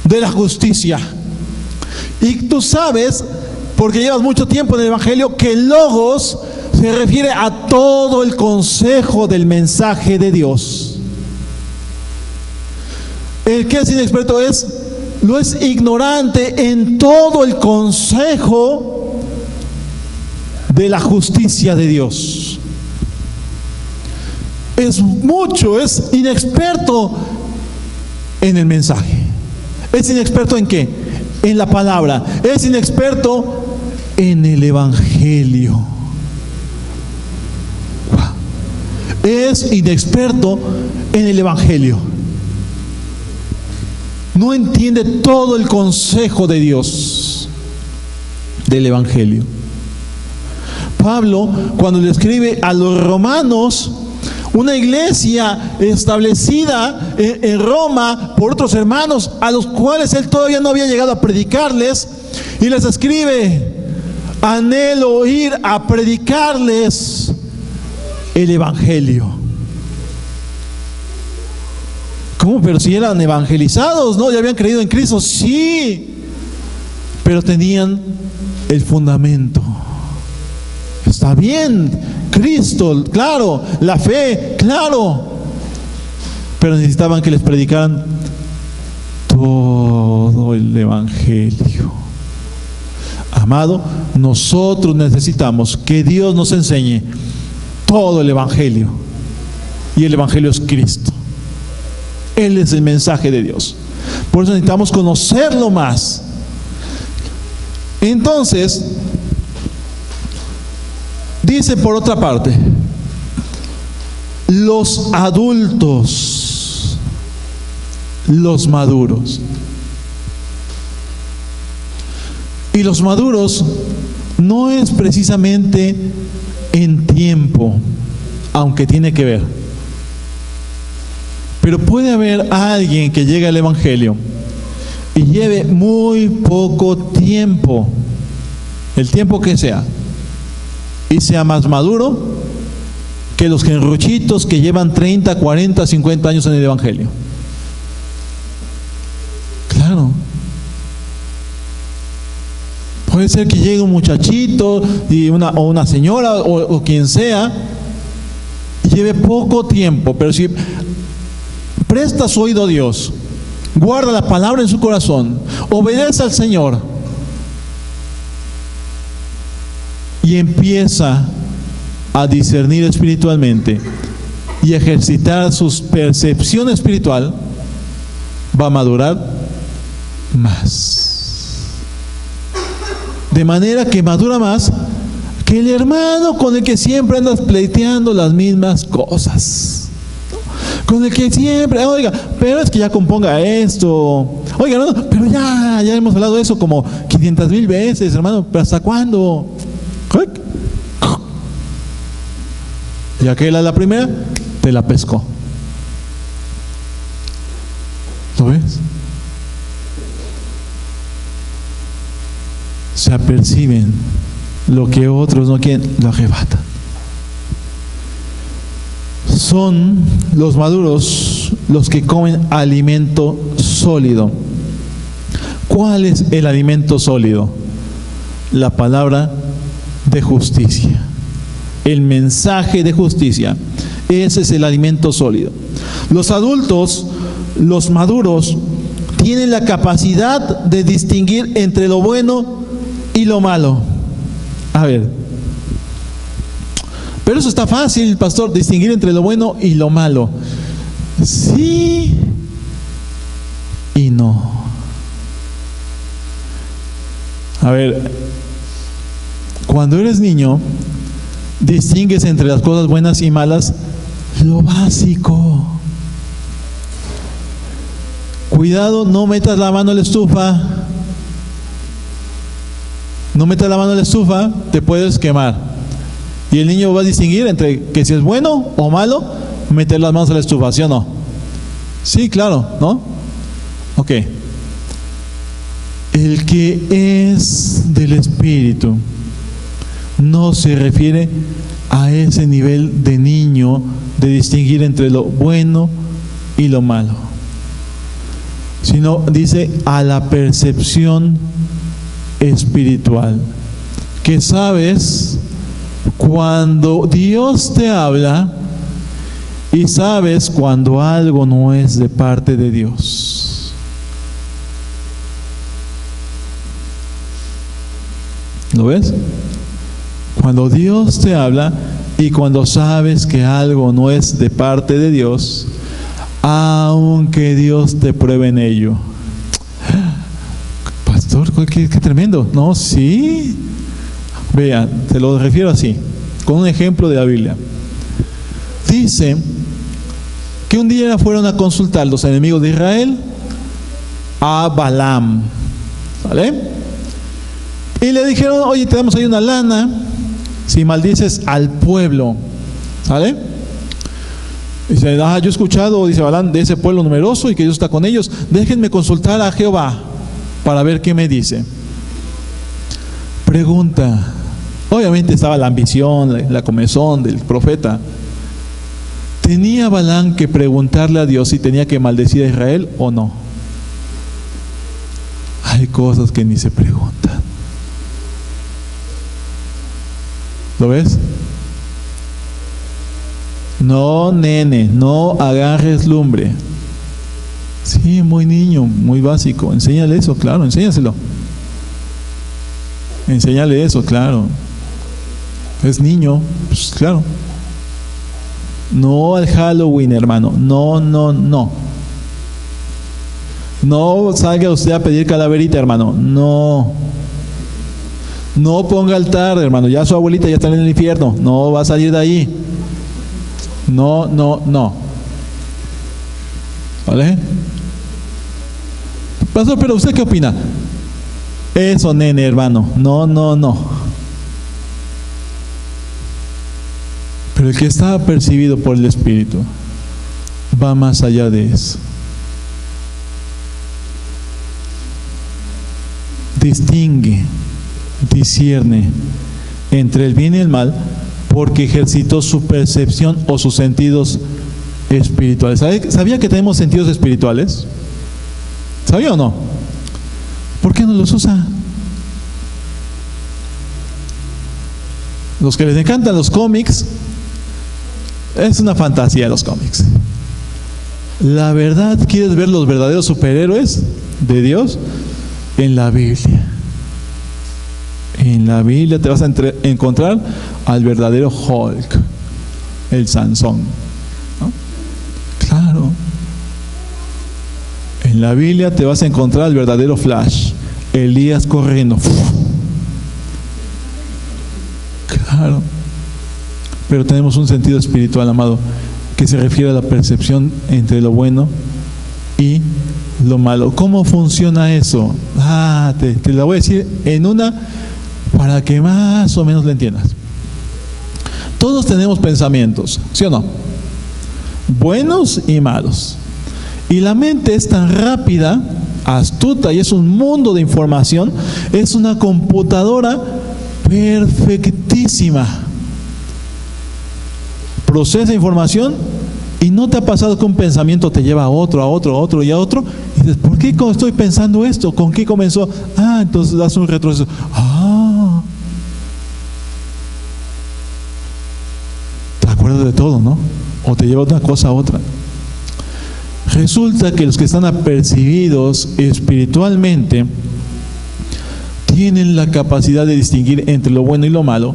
de la justicia. Y tú sabes, porque llevas mucho tiempo en el Evangelio, que logos se refiere a todo el consejo del mensaje de Dios. El que es inexperto no es ignorante en todo el consejo de la justicia de Dios. Es inexperto en el mensaje. ¿Es inexperto en qué? En la palabra. Es inexperto en el Evangelio. Es inexperto en el Evangelio. No entiende todo el consejo de Dios del Evangelio. Pablo, cuando le escribe a los romanos, una iglesia establecida en Roma por otros hermanos a los cuales él todavía no había llegado a predicarles, y les escribe: anhelo ir a predicarles el Evangelio. ¿Cómo? Pero si eran evangelizados, ¿no? Ya habían creído en Cristo, sí, pero tenían el fundamento. Está bien, Cristo, claro, la fe, claro, pero necesitaban que les predicaran todo el Evangelio. Amado, nosotros necesitamos que Dios nos enseñe todo el Evangelio. Y el Evangelio es Cristo. Él es el mensaje de Dios. Por eso necesitamos conocerlo más. Entonces, dice por otra parte, los adultos, los maduros. Y los maduros no es precisamente en tiempo, aunque tiene que ver. Pero puede haber alguien que llegue al Evangelio y lleve muy poco tiempo, el tiempo que sea, y sea más maduro que los genruchitos que llevan 30, 40, 50 años en el Evangelio. Claro. Puede ser que llegue un muchachito o una señora o quien sea, y lleve poco tiempo, pero si presta su oído a Dios, guarda la palabra en su corazón, obedece al Señor y empieza a discernir espiritualmente y ejercitar su percepción espiritual, va a madurar más. De manera que madura más que el hermano con el que siempre andas pleiteando las mismas cosas. Con el que siempre, oiga, pero es que ya componga esto. Oiga, hermano, pero ya hemos hablado de eso como 500,000 veces, hermano, pero ¿hasta cuándo? Y aquella, la primera, te la pescó. ¿Lo ves? Se aperciben lo que otros no quieren, lo arrebatan. Son los maduros los que comen alimento sólido. ¿Cuál es el alimento sólido? La palabra de justicia, el mensaje de justicia. Ese es el alimento sólido. Los adultos, los maduros, tienen la capacidad de distinguir entre lo bueno y lo malo. A ver, pero eso está fácil, pastor, distinguir entre lo bueno y lo malo. Sí y no. A ver, cuando eres niño, distingues entre las cosas buenas y malas lo básico. Cuidado, no metas la mano en la estufa. No metas la mano en la estufa, te puedes quemar. Y el niño va a distinguir entre que si es bueno o malo meter las manos en la estufa, ¿sí o no? Sí, claro, ¿no? Ok. El que es del Espíritu no se refiere a ese nivel de niño de distinguir entre lo bueno y lo malo, sino dice a la percepción espiritual, que sabes cuando Dios te habla y sabes cuando algo no es de parte de Dios. ¿Lo ves? Cuando Dios te habla y cuando sabes que algo no es de parte de Dios, aunque Dios te pruebe en ello. Pastor, qué tremendo. No, sí. Vean, te lo refiero así, con un ejemplo de la Biblia. Dice que un día fueron a consultar los enemigos de Israel a Balaam, ¿vale? Y le dijeron, oye, tenemos ahí una lana, si maldices al pueblo, ¿sale? Dice, yo he escuchado, dice Balaam, de ese pueblo numeroso y que Dios está con ellos. Déjenme consultar a Jehová para ver qué me dice. Pregunta. Obviamente estaba la ambición, la comezón del profeta. ¿Tenía Balaam que preguntarle a Dios si tenía que maldecir a Israel o no? Hay cosas que ni se preguntan. ¿Lo ves? No, nene, no agarres lumbre. Sí, muy niño, muy básico. Enséñale eso, claro, enséñaselo. Enséñale eso, claro. Es niño, pues claro. No al Halloween, hermano. No, no, no. No salga usted a pedir calaverita, hermano. No. No ponga altar, hermano. Ya su abuelita ya está en el infierno. No va a salir de ahí. No, no, no. ¿Vale? Pastor, pero ¿usted qué opina? Eso, nene, hermano. No, no, no. Pero el que está percibido por el Espíritu va más allá de eso. Distingue, discierne entre el bien y el mal porque ejercitó su percepción o sus sentidos espirituales. ¿Sabía que tenemos sentidos espirituales? ¿Sabía o no? ¿Por qué no los usa? Los que les encantan los cómics, es una fantasía los cómics. La verdad, ¿quieres ver los verdaderos superhéroes de Dios? En la Biblia. En la Biblia te vas a encontrar al verdadero Hulk, el Sansón, ¿no? Claro. En la Biblia te vas a encontrar al verdadero Flash, Elías corriendo. Claro. Pero tenemos un sentido espiritual, amado, que se refiere a la percepción entre lo bueno y lo malo. ¿Cómo funciona eso? Te la voy a decir en una para que más o menos la entiendas. Todos tenemos pensamientos, ¿sí o no? Buenos y malos. Y la mente es tan rápida, astuta, y es un mundo de información, es una computadora perfectísima. Procesa información y no te ha pasado que un pensamiento te lleva a otro, a otro, a otro y a otro. Y dices, ¿por qué estoy pensando esto? ¿Con qué comenzó? Entonces das un retroceso. Te acuerdas de todo, ¿no? O te lleva de una cosa a otra. Resulta que los que están apercibidos espiritualmente tienen la capacidad de distinguir entre lo bueno y lo malo.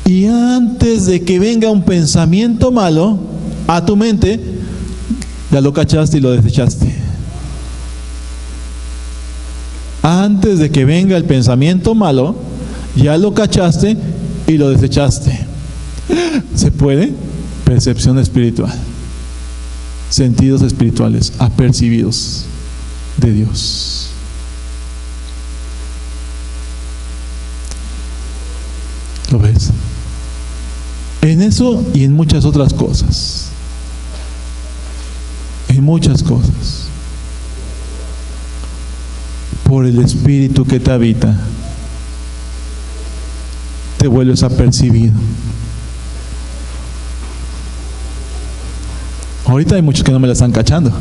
Y antes de que venga un pensamiento malo a tu mente, ya lo cachaste y lo desechaste. Antes de que venga el pensamiento malo, ya lo cachaste y lo desechaste. ¿Se puede? Percepción espiritual. Sentidos espirituales apercibidos de Dios. ¿Lo ves? En eso y en muchas otras cosas. En muchas cosas. Por el Espíritu que te habita, te vuelves apercibido. Ahorita hay muchos que no me la están cachando.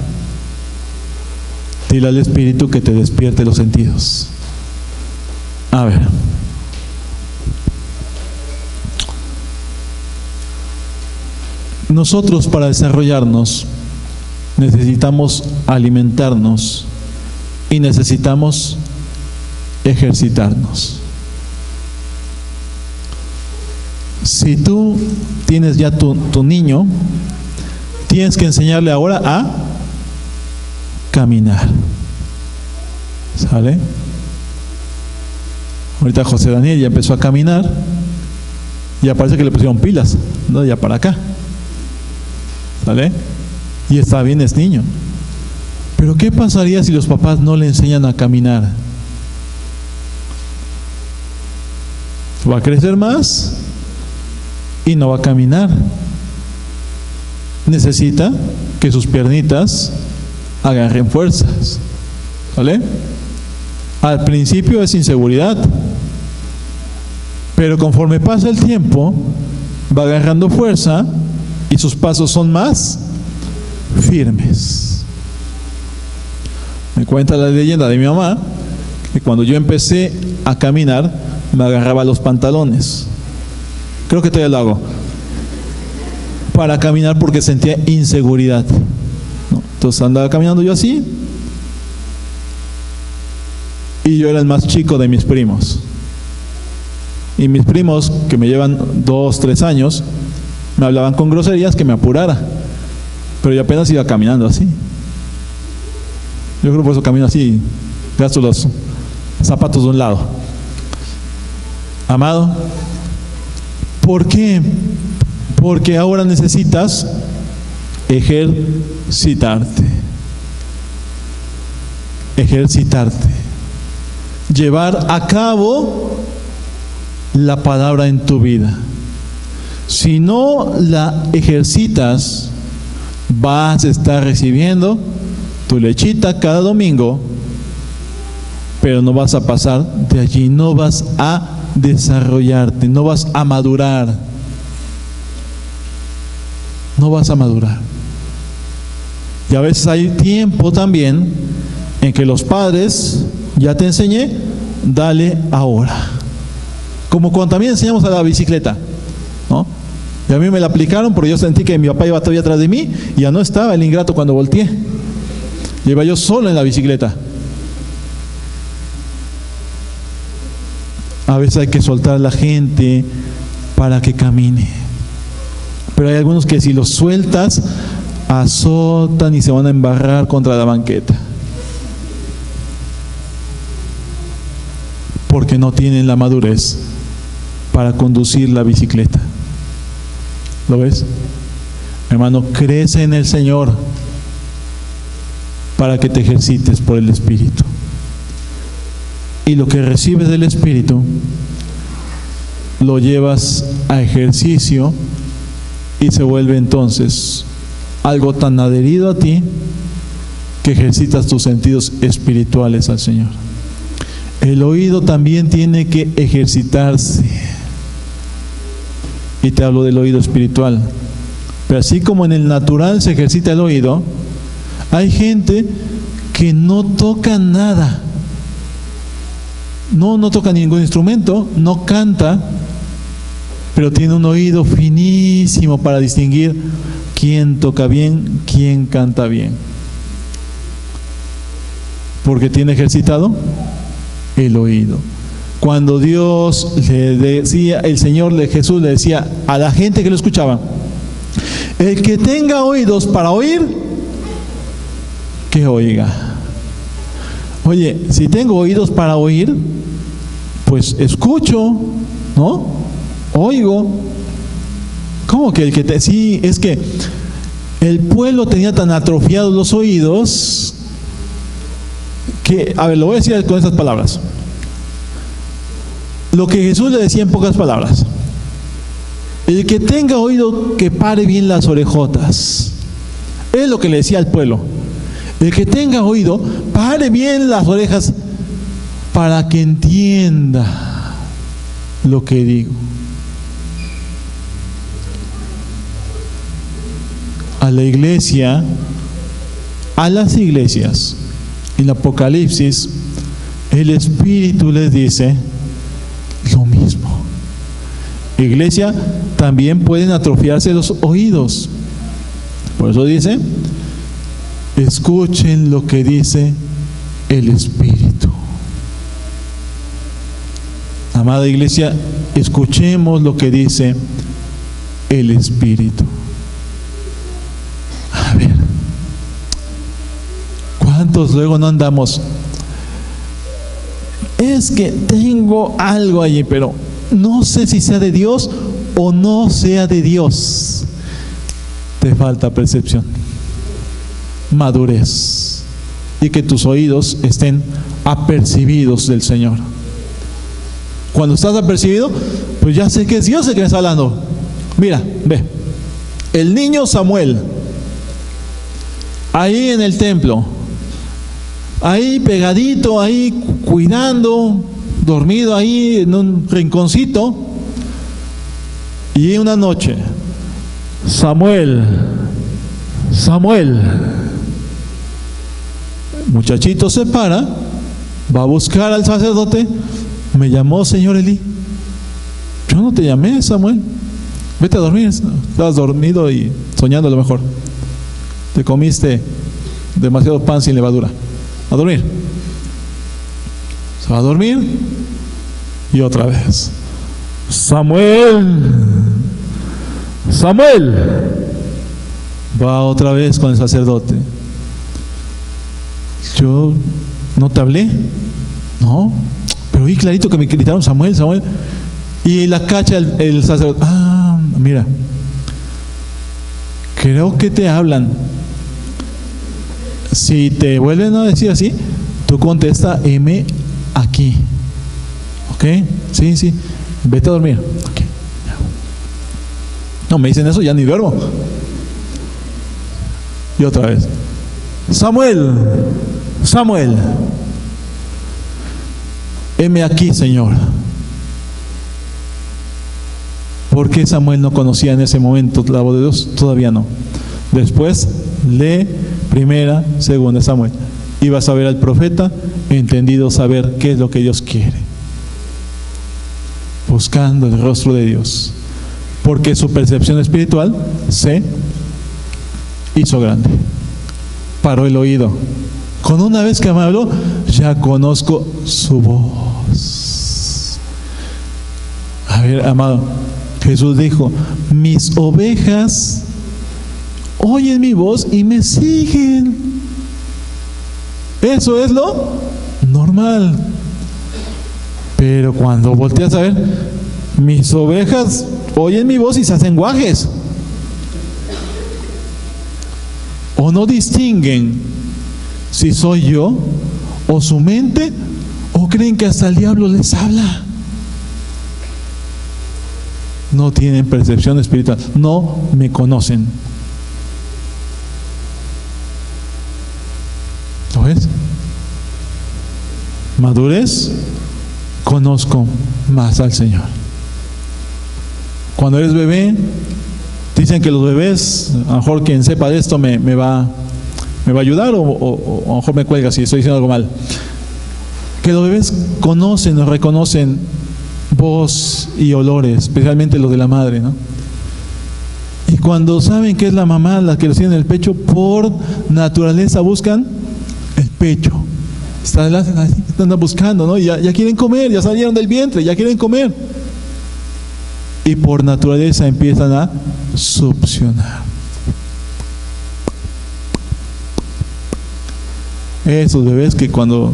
Dile al Espíritu que te despierte los sentidos. A ver. Nosotros, para desarrollarnos, necesitamos alimentarnos y necesitamos ejercitarnos. Si tú tienes ya tu niño, tienes que enseñarle ahora a caminar. ¿Sale? Ahorita José Daniel ya empezó a caminar. Ya parece que le pusieron pilas, ¿no? Ya para acá. ¿Sale? Y está bien, es niño. Pero ¿qué pasaría si los papás no le enseñan a caminar? Va a crecer más y no va a caminar. Necesita que sus piernitas agarren fuerzas. ¿Vale? Al principio es inseguridad, pero conforme pasa el tiempo va agarrando fuerza y sus pasos son más firmes. Me cuenta la leyenda de mi mamá que cuando yo empecé a caminar me agarraba los pantalones. Creo que todavía lo hago. Para caminar porque sentía inseguridad, ¿no? Entonces andaba caminando yo así y yo era el más chico de mis primos. Y mis primos, que me llevan 2, 3 años, me hablaban con groserías que me apurara, pero yo apenas iba caminando así. Yo creo por eso camino así, gasto los zapatos de un lado. Amado, ¿por qué? Porque ahora necesitas ejercitarte. Llevar a cabo la palabra en tu vida. Si no la ejercitas, vas a estar recibiendo tu lechita cada domingo, pero no vas a pasar de allí, no vas a desarrollarte, no vas a madurar. No vas a madurar. Y a veces hay tiempo también en que los padres, ya te enseñé, dale ahora. Como cuando también enseñamos a la bicicleta, ¿no? Y a mí me la aplicaron porque yo sentí que mi papá iba todavía atrás de mí y ya no estaba el ingrato cuando volteé. Iba yo solo en la bicicleta. A veces hay que soltar a la gente para que camine. Pero hay algunos que si los sueltas, azotan y se van a embarrar contra la banqueta. Porque no tienen la madurez para conducir la bicicleta. ¿Lo ves? Hermano, crece en el Señor para que te ejercites por el Espíritu. Y lo que recibes del Espíritu lo llevas a ejercicio y se vuelve entonces algo tan adherido a ti que ejercitas tus sentidos espirituales al Señor. El oído también tiene que ejercitarse. Y te hablo del oído espiritual. Pero así como en el natural se ejercita el oído, hay gente que no toca nada. No toca ningún instrumento, no canta, pero tiene un oído finísimo para distinguir quién toca bien, quién canta bien. Porque tiene ejercitado el oído. Cuando Dios le decía, el Señor de Jesús le decía a la gente que lo escuchaba, el que tenga oídos para oír, que oiga. Oye, si tengo oídos para oír, pues escucho, ¿no? Oigo. ¿Cómo que el que te...? Sí, es que el pueblo tenía tan atrofiados los oídos que, a ver, lo voy a decir con estas palabras. Lo que Jesús le decía en pocas palabras: el que tenga oído, que pare bien las orejotas. Es lo que le decía al pueblo. El que tenga oído, pare bien las orejas para que entienda lo que digo. A la iglesia, a las iglesias, en el Apocalipsis, el Espíritu les dice lo mismo. Iglesia, también pueden atrofiarse los oídos. Por eso dice: escuchen lo que dice el Espíritu. Amada iglesia, escuchemos lo que dice el Espíritu. A ver, ¿cuántos luego no andamos? Es que tengo algo allí, pero no sé si sea de Dios o no sea de Dios. Te falta percepción, madurez, y que tus oídos estén apercibidos del Señor. Cuando estás apercibido, pues ya sé que es Dios el que me está hablando. Mira, ve, el niño Samuel, ahí en el templo, ahí pegadito, ahí cuidando, dormido ahí en un rinconcito, y una noche, Samuel, muchachito se para, va a buscar al sacerdote. Me llamó señor Elí. Yo no te llamé, Samuel. Vete a dormir. Estabas dormido y soñando a lo mejor. Te comiste demasiado pan sin levadura. A dormir. Se va a dormir. Y otra vez: Samuel, Samuel. Va otra vez con el sacerdote. Yo no te hablé. No, pero oí clarito que me gritaron Samuel, Samuel. Y la cacha el sacerdote. Ah, mira, creo que te hablan. Si te vuelven a decir así, tú contesta M aquí. ¿Ok? Sí, sí. Vete a dormir. Okay. No, me dicen eso, ya ni duermo. Y otra vez. Samuel, Samuel. M aquí, Señor. ¿Por qué Samuel no conocía en ese momento la voz de Dios? Todavía no. Después lee primera, segunda Samuel. Y vas a ver al profeta entendido saber qué es lo que Dios quiere. Buscando el rostro de Dios. Porque su percepción espiritual se hizo grande. Paró el oído. Con una vez que me habló, ya conozco su voz. A ver, amado, Jesús dijo: mis ovejas oyen mi voz y me siguen. Eso es lo normal. Pero cuando volteas a ver, mis ovejas oyen mi voz y se hacen guajes. O no distinguen si soy yo o su mente, o creen que hasta el diablo les habla. No tienen percepción espiritual, no me conocen. ¿Lo ves? Madurez, conozco más al Señor. Cuando eres bebé, dicen que los bebés, a lo mejor quien sepa de esto me va a ayudar, o a lo mejor me cuelga si estoy diciendo algo mal. Que los bebés conocen o reconocen voz y olores, especialmente los de la madre, ¿no? Y cuando saben que es la mamá la que los tiene en el pecho, por naturaleza buscan el pecho. Están buscando, ¿no? Ya quieren comer, ya salieron del vientre, ya quieren comer. Y por naturaleza empiezan a succionar. Esos bebés que cuando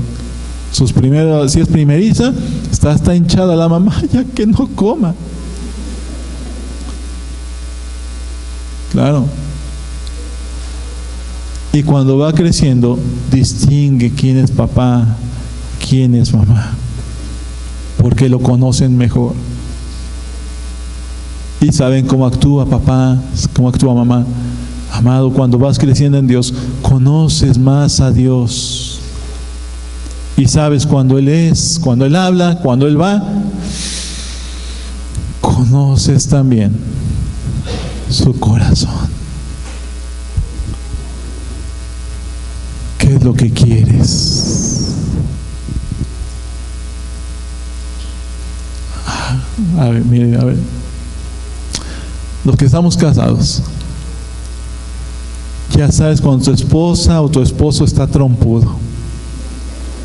sus primeros, si es primeriza, está hinchada la mamá, ya que no coma. Claro. Y cuando va creciendo, distingue quién es papá, quién es mamá, porque lo conocen mejor. Y saben cómo actúa papá, cómo actúa mamá. Amado, cuando vas creciendo en Dios, conoces más a Dios. Y sabes cuando Él es, cuando Él habla, cuando Él va. Conoces también su corazón. ¿Qué es lo que quieres? A ver, miren, a ver. Los que estamos casados, ya sabes cuando tu esposa o tu esposo está trompudo.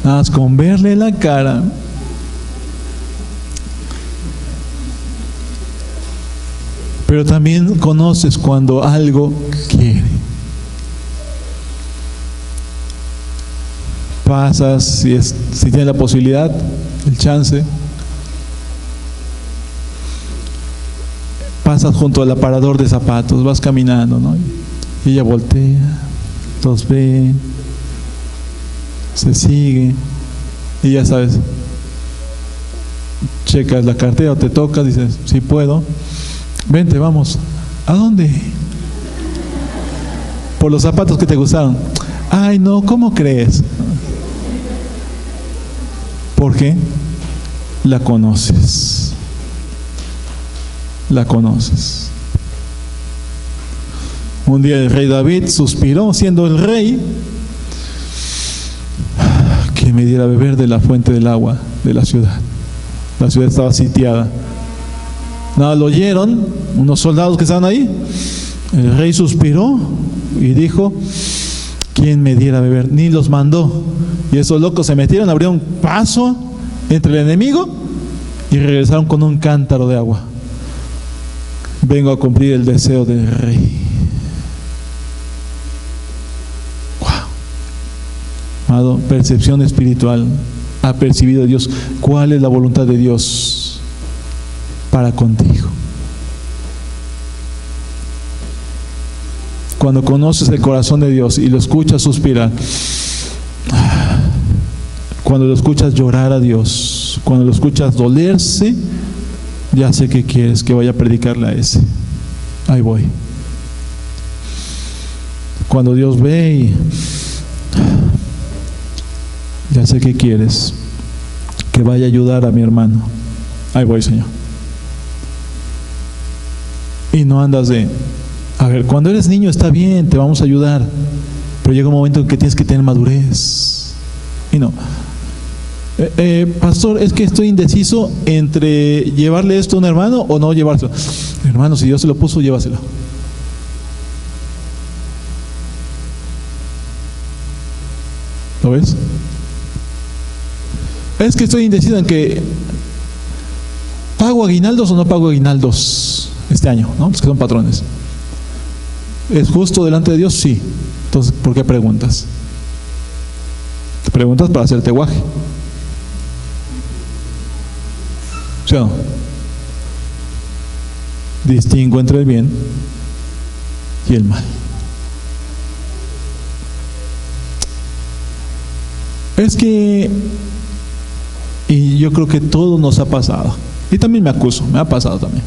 Nada más con verle la cara. Pero también conoces cuando algo quiere. Pasas, si tienes la posibilidad, el chance. Pasas junto al aparador de zapatos, vas caminando, ¿no? Y ella voltea, los ve, se sigue, y ya sabes, checas la cartera o te tocas, dices, sí puedo, vente, vamos. ¿A dónde? Por los zapatos que te gustaron. Ay, no, ¿cómo crees? ¿Por qué? La conoces. La conoces. Un día el rey David suspiró, siendo el rey, que me diera a beber de la fuente del agua de la ciudad. La ciudad estaba sitiada. Nada, lo oyeron unos soldados que estaban ahí. El rey suspiró y dijo: ¿quién me diera a beber? Ni los mandó. Y esos locos se metieron, abrieron paso entre el enemigo y regresaron con un cántaro de agua. vengo a cumplir el deseo del Rey. Amado, percepción espiritual. Ha percibido a Dios. ¿Cuál es la voluntad de Dios para contigo? Cuando conoces el corazón de Dios y lo escuchas suspirar, cuando lo escuchas llorar a Dios, cuando lo escuchas dolerse, ya sé que quieres que vaya a predicarle a ese. Ahí voy. Cuando Dios ve y ya sé que quieres que vaya a ayudar a mi hermano. Ahí voy, Señor. Y no andas de, a ver, cuando eres niño está bien, te vamos a ayudar, pero llega un momento en que tienes que tener madurez. Y no, pastor, es que estoy indeciso entre llevarle esto a un hermano o no llevárselo. Hermano, si Dios se lo puso, llévaselo. ¿Lo ves? Es que estoy indeciso en que ¿pago aguinaldos o no pago aguinaldos este año? ¿No? Pues que son patrones. ¿Es justo delante de Dios? Sí. Entonces, ¿por qué preguntas? Te preguntas para hacerte guaje. ¿Sí o no? Distingo entre el bien y el mal. Es que, y yo creo que todo nos ha pasado, y también me acuso, me ha pasado también,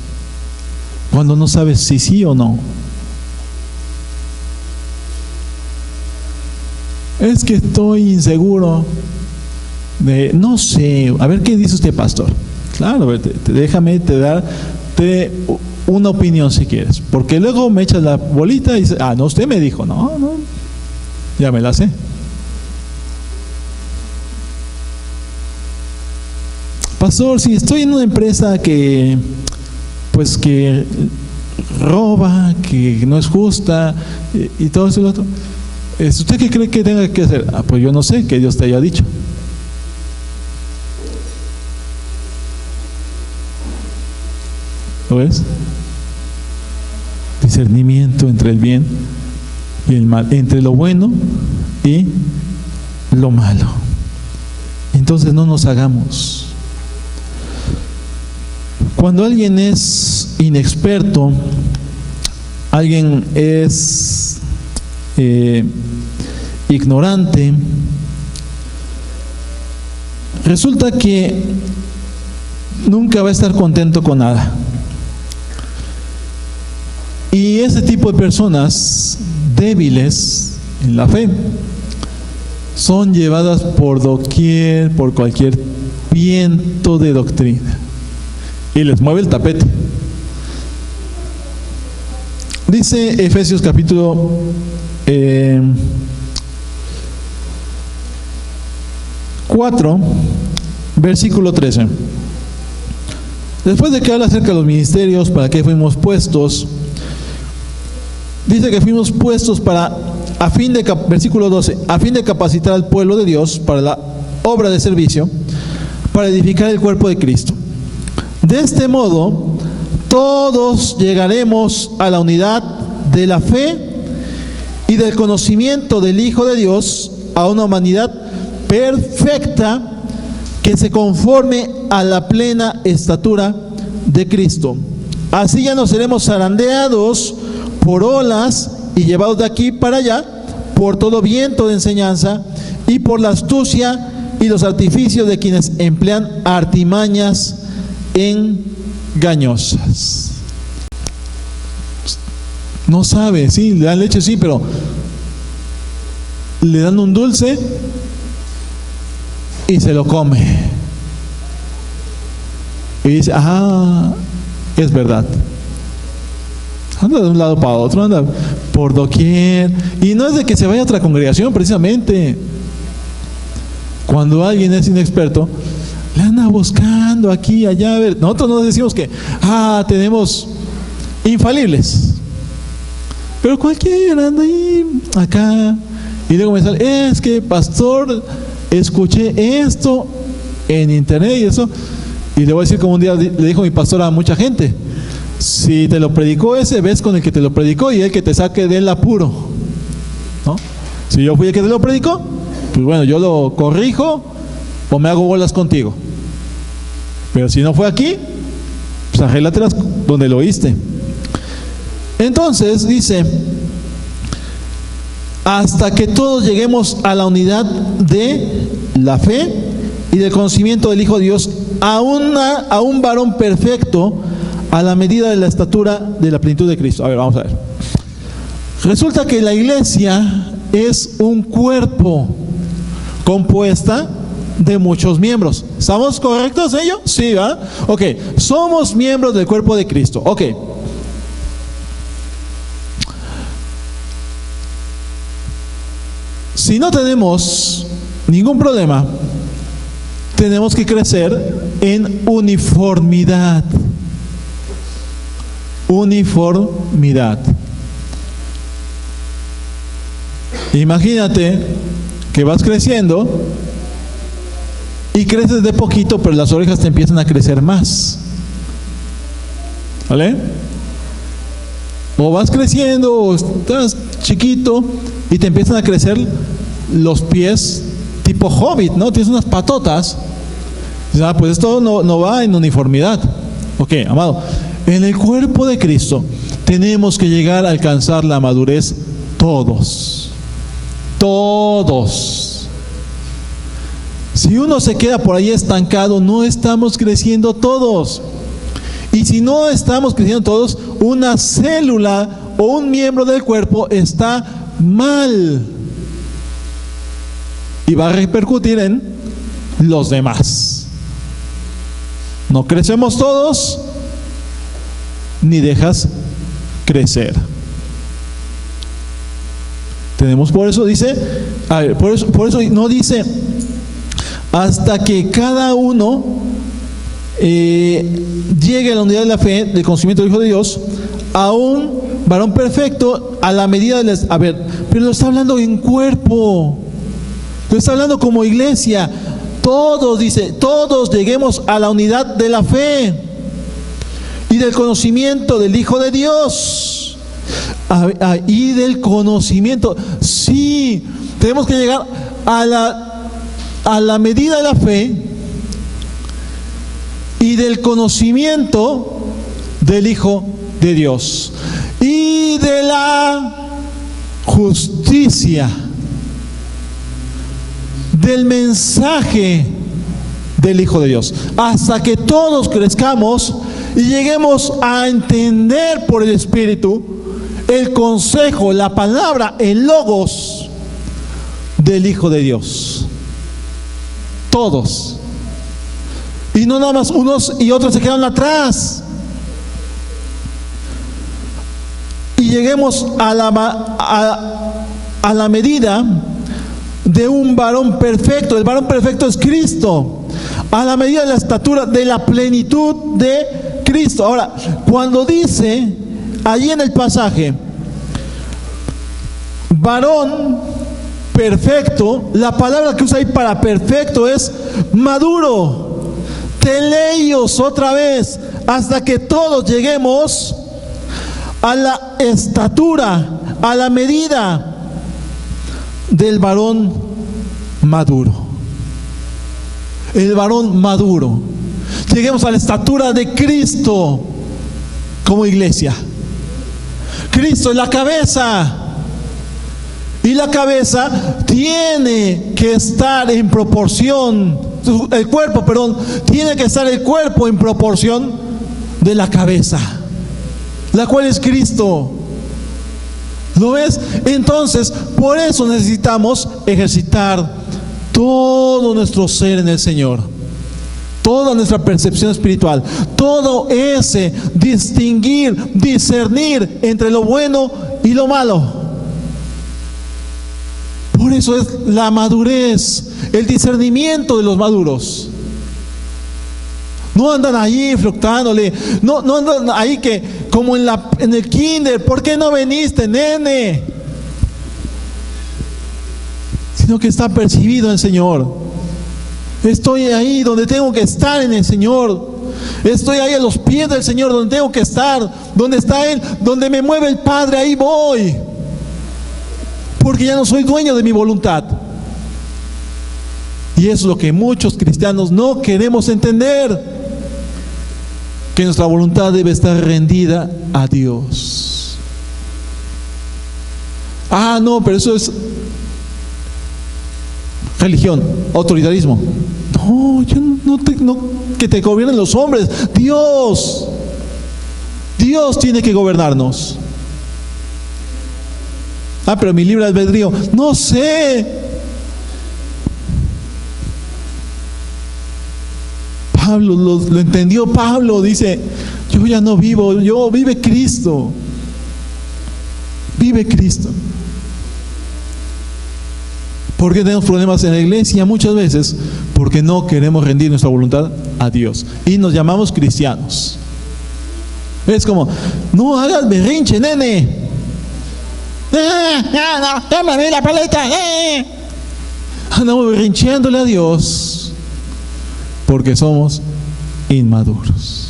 cuando no sabes si sí o no. Es que estoy inseguro de, no sé, a ver qué dice usted, pastor. Claro, a ver, déjame darte una opinión si quieres, porque luego me echas la bolita y dices, ah, no, usted me dijo. No, ya me la sé. Pastor, si estoy en una empresa que roba, que no es justa y todo eso y lo otro, ¿usted qué cree que tenga que hacer? Ah, pues yo no sé, que Dios te haya dicho. ¿Lo ves? Discernimiento entre el bien y el mal, entre lo bueno y lo malo. Entonces no nos hagamos. Cuando alguien es inexperto, alguien es ignorante, resulta que nunca va a estar contento con nada. Y ese tipo de personas débiles en la fe son llevadas por doquier, por cualquier viento de doctrina, y les mueve el tapete. Dice Efesios capítulo 4, versículo 13. Después de que habla acerca de los ministerios, para qué fuimos puestos, dice que fuimos puestos versículo 12, a fin de capacitar al pueblo de Dios para la obra de servicio, para edificar el cuerpo de Cristo. De este modo, todos llegaremos a la unidad de la fe y del conocimiento del Hijo de Dios, a una humanidad perfecta que se conforme a la plena estatura de Cristo. Así ya no seremos zarandeados por olas y llevados de aquí para allá por todo viento de enseñanza y por la astucia y los artificios de quienes emplean artimañas engañosas. No sabe, sí, le dan leche, sí, pero le dan un dulce y se lo come. Y dice, es verdad. Anda de un lado para otro, anda por doquier. Y no es de que se vaya a otra congregación, precisamente. Cuando alguien es inexperto, le anda buscando aquí y allá. A ver, nosotros no decimos que tenemos infalibles, pero cualquiera anda ahí, acá, y luego me sale, es que pastor, escuché esto en internet y eso, y le voy a decir como un día le dijo mi pastor a mucha gente: Si te lo predicó ese, ves con el que te lo predicó y el que te saque del apuro, ¿no? Si yo fui el que te lo predicó, pues bueno, yo lo corrijo o me hago bolas contigo. Pero si no fue aquí, pues arréglatelas donde lo oíste. Entonces dice, hasta que todos lleguemos a la unidad de la fe y del conocimiento del Hijo de Dios, a un varón perfecto, a la medida de la estatura de la plenitud de Cristo. A ver, vamos a ver. Resulta que la iglesia es un cuerpo compuesta de muchos miembros. ¿Estamos correctos ellos? Sí, ¿verdad? Ok, somos miembros del cuerpo de Cristo. Ok. Si no tenemos ningún problema, tenemos que crecer en uniformidad. Uniformidad. Imagínate que vas creciendo y creces de poquito, pero las orejas te empiezan a crecer más. ¿Vale? O vas creciendo, o estás chiquito y te empiezan a crecer los pies tipo hobbit, ¿no? Tienes unas patotas. Pues esto no va en uniformidad. Ok, amado, en el cuerpo de Cristo tenemos que llegar a alcanzar la madurez todos. Todos. Si uno se queda por ahí estancado, no estamos creciendo todos. Y si no estamos creciendo todos, una célula o un miembro del cuerpo está mal. Y va a repercutir en los demás. No crecemos todos, ni dejas crecer. Tenemos, por eso dice, a ver, por eso no dice hasta que cada uno llegue a la unidad de la fe, del conocimiento del Hijo de Dios, a un varón perfecto, a la medida de las... A ver, pero lo está hablando en cuerpo, lo está hablando como iglesia. Todos, dice, todos lleguemos a la unidad de la fe y del conocimiento del Hijo de Dios. Y del conocimiento. Sí, tenemos que llegar a la medida de la fe y del conocimiento del Hijo de Dios y de la justicia, del mensaje del Hijo de Dios, hasta que todos crezcamos y lleguemos a entender por el Espíritu el consejo, la palabra, el logos del Hijo de Dios. Todos. Y no nada más unos y otros se quedan atrás. Y lleguemos a la medida de un varón perfecto. El varón perfecto es Cristo. A la medida de la estatura de la plenitud de Cristo. Ahora, cuando dice allí en el pasaje varón perfecto, la palabra que usa ahí para perfecto es maduro. Teleios, otra vez, hasta que todos lleguemos a la estatura, a la medida del varón maduro. El varón maduro. Lleguemos a la estatura de Cristo como iglesia. Cristo es la cabeza. Y la cabeza tiene que estar en proporción, el cuerpo, perdón, tiene que estar el cuerpo en proporción de la cabeza, la cual es Cristo. ¿Lo ves? Entonces, por eso necesitamos ejercitar todo nuestro ser en el Señor, toda nuestra percepción espiritual, todo ese discernir entre lo bueno y lo malo. Por eso es la madurez, el discernimiento de los maduros. No andan ahí fluctuándole, no andan ahí que como en el kinder, ¿por qué no viniste, nene? Sino que está percibido en el Señor. Estoy ahí donde tengo que estar en el Señor. Estoy ahí a los pies del Señor, donde tengo que estar, donde está Él, donde me mueve el Padre, ahí voy. Porque ya no soy dueño de mi voluntad. Y eso es lo que muchos cristianos no queremos entender. Que nuestra voluntad debe estar rendida a Dios. Ah, no, pero eso es religión, autoritarismo. No, yo no que te gobiernen los hombres. Dios tiene que gobernarnos. Ah, pero mi libre albedrío, no sé. Pablo lo entendió. Pablo dice: yo ya no vivo, vive Cristo. Vive Cristo. ¿Por qué tenemos problemas en la iglesia? Muchas veces porque no queremos rendir nuestra voluntad a Dios y nos llamamos cristianos. Es como: no hagas berrinche, nene. No, tómame la paleta. Andamos berrincheándole a Dios porque somos inmaduros.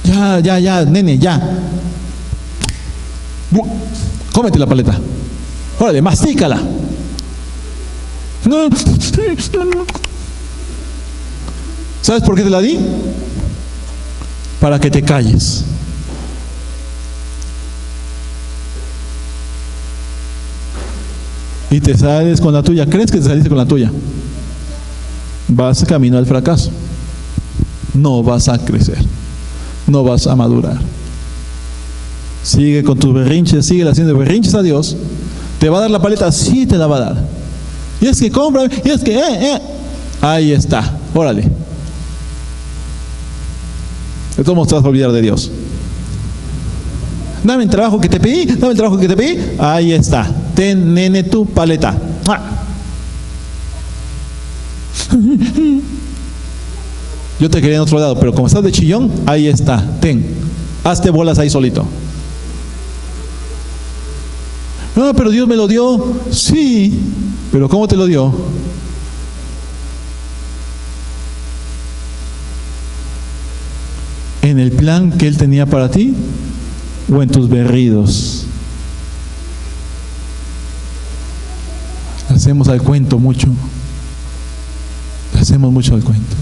Ya, nene, ya. Cómete la paleta. Órale, mastícala. ¿Sabes por qué te la di? Para que te calles. Y te sales con la tuya. ¿Crees que te saliste con la tuya? Vas camino al fracaso. No vas a crecer. No vas a madurar. Sigue con tus berrinches, sigue haciendo berrinches a Dios. ¿Te va a dar la paleta? Sí, te la va a dar. Y es que compra, y es que ahí está, órale. De todos modos te vas a olvidar de Dios. Dame el trabajo que te pedí, ahí está. Ten, nene, tu paleta. Yo te quería en otro lado, pero como estás de chillón, ahí está, ten. Hazte bolas ahí solito. No, pero Dios me lo dio. Sí, pero ¿cómo te lo dio? ¿En el plan que Él tenía para ti o en tus berridos? Hacemos al cuento mucho. Hacemos mucho al cuento.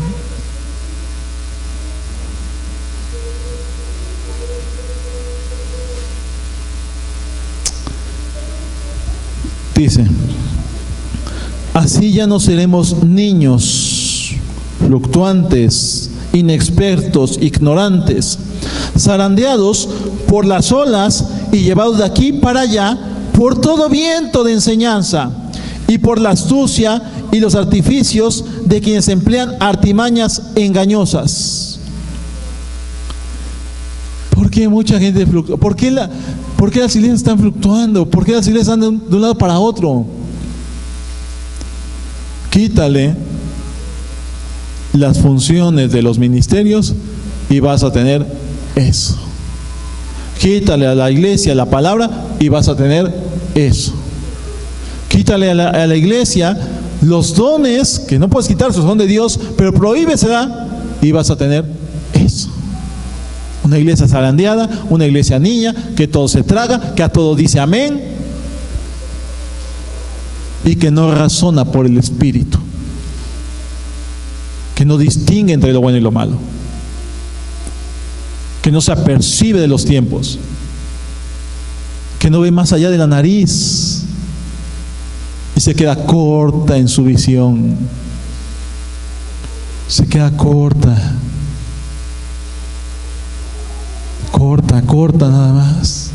Dice: así ya no seremos niños, fluctuantes, inexpertos, ignorantes, zarandeados por las olas y llevados de aquí para allá por todo viento de enseñanza y por la astucia y los artificios de quienes emplean artimañas engañosas. ¿Por qué mucha gente fluctúa? ¿Por qué las iglesias están fluctuando? ¿Por qué las iglesias andan de un lado para otro? Quítale las funciones de los ministerios y vas a tener eso. Quítale a la iglesia la palabra y vas a tener eso. Quítale a la iglesia los dones, que no puedes quitar, son de Dios, pero prohíbesela y vas a tener eso. Una iglesia zarandeada, una iglesia niña, que todo se traga, que a todo dice amén y que no razona por el Espíritu, que no distingue entre lo bueno y lo malo, que no se apercibe de los tiempos, que no ve más allá de la nariz y se queda corta en su visión, se queda corta nada más.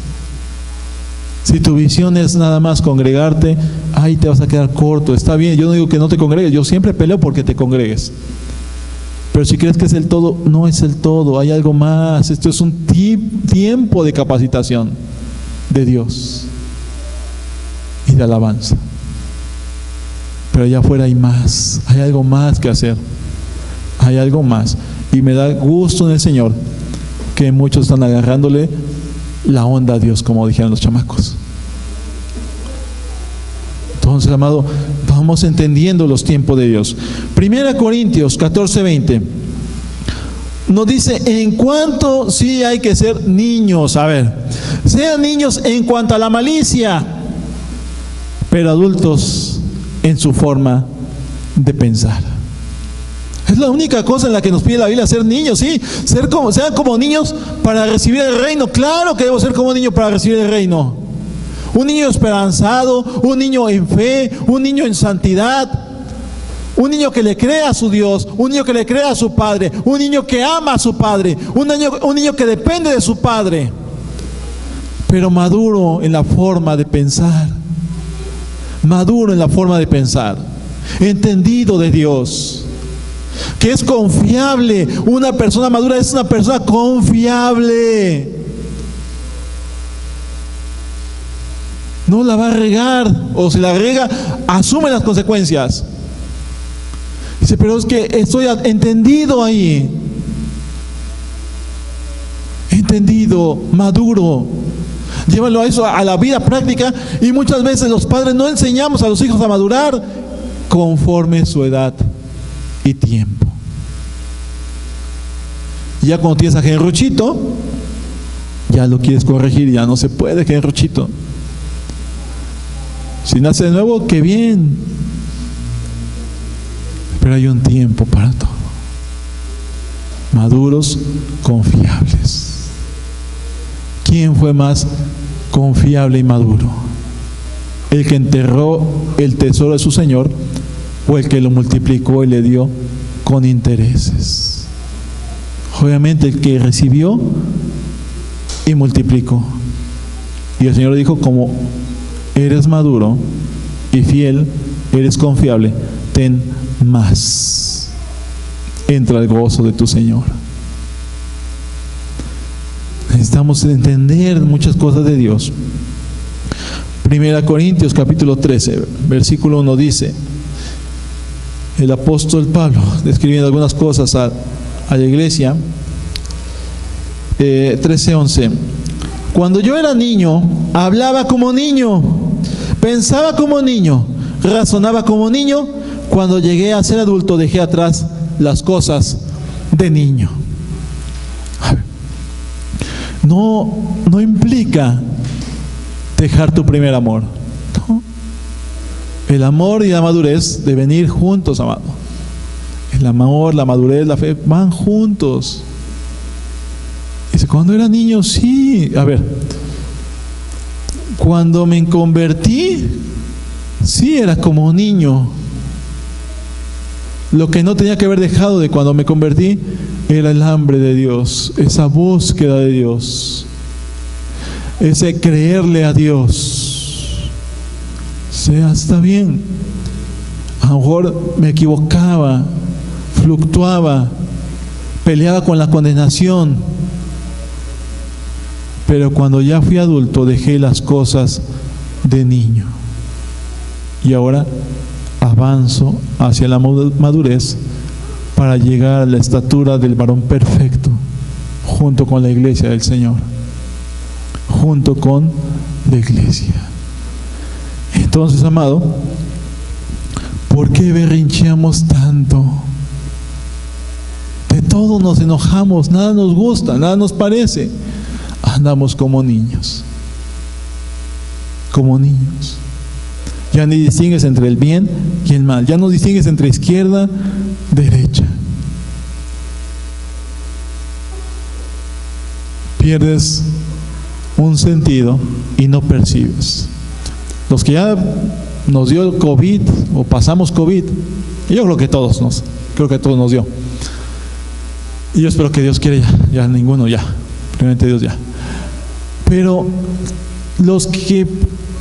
Si tu visión es nada más congregarte, ahí te vas a quedar corto. Está bien, yo no digo que no te congregues, yo siempre peleo porque te congregues, pero si crees que es el todo, no es el todo, hay algo más. Esto es un tiempo de capacitación de Dios y de alabanza, pero allá afuera hay más, hay algo más que hacer, hay algo más. Y me da gusto en el Señor que muchos están agarrándole la onda a Dios, como dijeron los chamacos. Entonces, amado, vamos entendiendo los tiempos de Dios. 1 Corintios 14:20 nos dice, en cuanto sí hay que ser niños, a ver, sean niños en cuanto a la malicia, pero adultos en su forma de pensar. Es la única cosa en la que nos pide la Biblia, ser niños, sí, sean como niños para recibir el reino. Claro que debo ser como niño para recibir el reino. Un niño esperanzado, un niño en fe, un niño en santidad, un niño que le crea a su Dios, un niño que le crea a su Padre, un niño que ama a su Padre, un niño que depende de su Padre, pero maduro en la forma de pensar, maduro en la forma de pensar, entendido de Dios, que es confiable. Una persona madura es una persona confiable. No la va a regar, o si la rega, asume las consecuencias. Dice, pero es que estoy entendido ahí. Entendido, maduro. Llévalo a eso, a la vida práctica. Y muchas veces los padres no enseñamos a los hijos a madurar conforme su edad y tiempo. Y ya cuando tienes a Genruchito, ya lo quieres corregir, ya no se puede, Genruchito. Si nace de nuevo, qué bien. Pero hay un tiempo para todo. Maduros, confiables. ¿Quién fue más confiable y maduro? ¿El que enterró el tesoro de su Señor o el que lo multiplicó y le dio con intereses? Obviamente el que recibió y multiplicó. Y el Señor dijo, como eres maduro y fiel, eres confiable, ten más. Entra al gozo de tu Señor. Necesitamos entender muchas cosas de Dios. 1 Corintios capítulo 13, versículo 1 dice, el apóstol Pablo, describiendo algunas cosas a la iglesia, 13:11, cuando yo era niño, hablaba como niño, pensaba como niño, razonaba como niño. Cuando llegué a ser adulto, dejé atrás las cosas de niño. No implica dejar tu primer amor, ¿no? El amor y la madurez deben ir juntos, amado. El amor, la madurez, la fe van juntos. Dice, cuando era niño, sí. A ver, cuando me convertí, sí era como niño. Lo que no tenía que haber dejado de cuando me convertí era el hambre de Dios, esa búsqueda de Dios, ese creerle a Dios. Sea, está bien. A lo mejor me equivocaba, fluctuaba, peleaba con la condenación. Pero cuando ya fui adulto, dejé las cosas de niño. Y ahora avanzo hacia la madurez para llegar a la estatura del varón perfecto, junto con la iglesia del Señor, junto con la iglesia. Entonces, amado, ¿por qué berrincheamos tanto? De todo nos enojamos, nada nos gusta, nada nos parece. Andamos como niños, como niños. Ya ni distingues entre el bien y el mal, ya no distingues entre izquierda, derecha. Pierdes un sentido y no percibes. Los que ya nos dio el COVID o pasamos COVID, yo creo que todos nos dio. Y yo espero que Dios quiera ya ninguno ya, primeramente Dios ya. Pero los que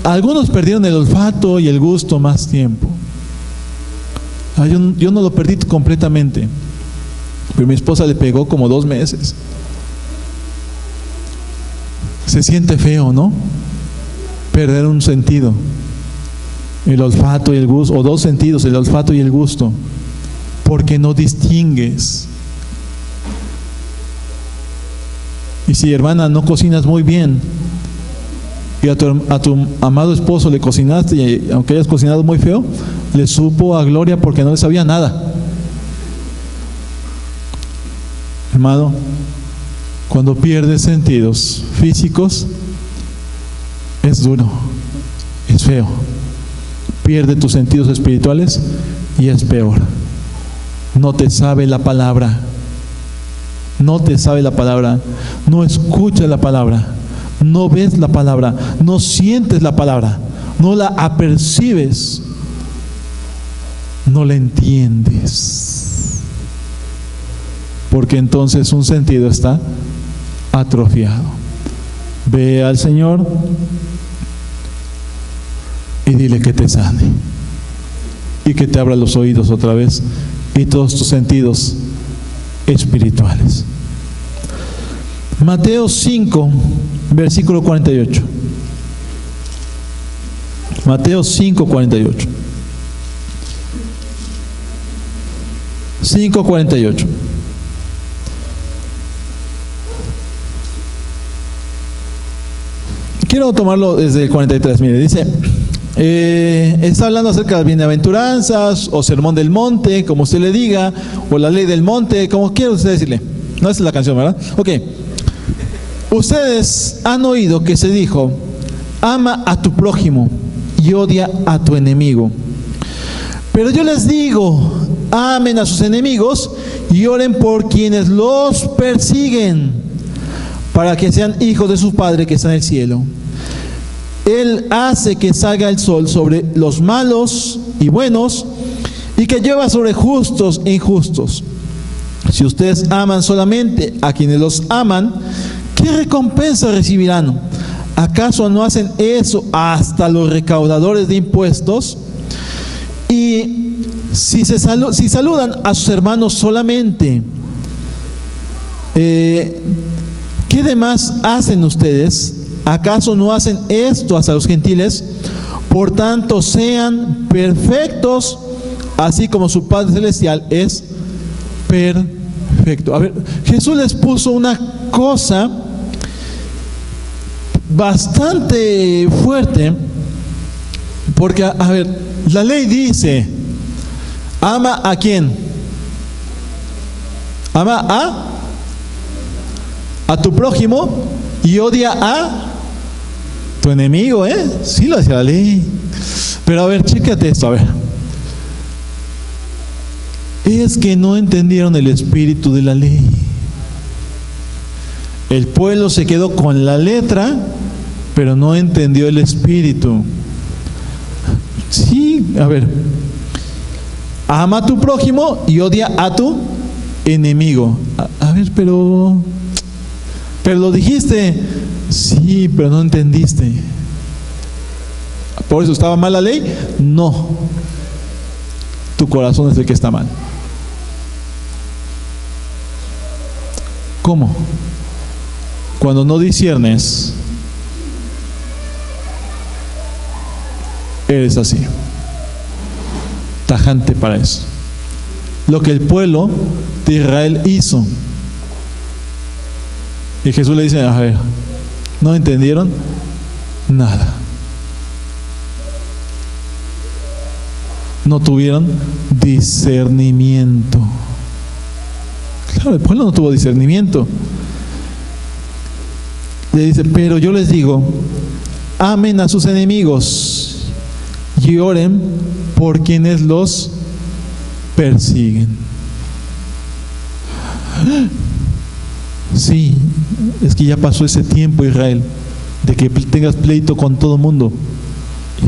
algunos perdieron el olfato y el gusto más tiempo. Yo no lo perdí completamente, pero mi esposa le pegó como 2 meses. Se siente feo, ¿no? Perder un sentido, el olfato y el gusto, o 2 sentidos, el olfato y el gusto, porque no distingues. Y si, hermana, no cocinas muy bien y a tu amado esposo le cocinaste, y aunque hayas cocinado muy feo, le supo a gloria porque no le sabía nada. Hermano, cuando pierdes sentidos físicos, es duro, es feo. Pierde tus sentidos espirituales y es peor. No te sabe la palabra. No te sabe la palabra. No escuchas la palabra. No ves la palabra. No sientes la palabra. No la apercibes. No la entiendes. Porque entonces un sentido está atrofiado. Ve al Señor y dile que te sane y que te abra los oídos otra vez y todos tus sentidos espirituales. Mateo 5, versículo 48. Mateo 5, 48. 5, 48. Quiero tomarlo desde el 43. Mire, dice, está hablando acerca de las bienaventuranzas o sermón del monte, como usted le diga, o la ley del monte, como quiera usted decirle. No, esa es la canción, ¿verdad? Ok. Ustedes han oído que se dijo, ama a tu prójimo y odia a tu enemigo. Pero yo les digo, amen a sus enemigos y oren por quienes los persiguen, para que sean hijos de su Padre que está en el cielo. Él hace que salga el sol sobre los malos y buenos, y que llueva sobre justos e injustos. Si ustedes aman solamente a quienes los aman, ¿qué recompensa recibirán? ¿Acaso no hacen eso hasta los recaudadores de impuestos? Y si saludan a sus hermanos solamente, ¿qué demás hacen ustedes? ¿Acaso no hacen esto hasta los gentiles? Por tanto, sean perfectos, así como su Padre Celestial es perfecto. A ver, Jesús les puso una cosa bastante fuerte, porque, a ver, la ley dice, ama a ¿quién? Ama a tu prójimo y odia a tu enemigo, sí lo decía la ley. Pero a ver, chécate esto, a ver. Es que no entendieron el espíritu de la ley. El pueblo se quedó con la letra, pero no entendió el espíritu. Sí, a ver. Ama a tu prójimo y odia a tu enemigo. A ver, pero lo dijiste. Sí, pero no entendiste. ¿Por eso estaba mal la ley? No. Tu corazón es el que está mal. ¿Cómo? Cuando no disciernes, eres así, tajante para eso. Lo que el pueblo de Israel hizo. Y Jesús le dice, a ver, ¿no entendieron? Nada. No tuvieron discernimiento. Claro, el pueblo no tuvo discernimiento. Le dice, pero yo les digo, amen a sus enemigos y oren por quienes los persiguen. Sí, es que ya pasó ese tiempo, Israel, de que tengas pleito con todo el mundo.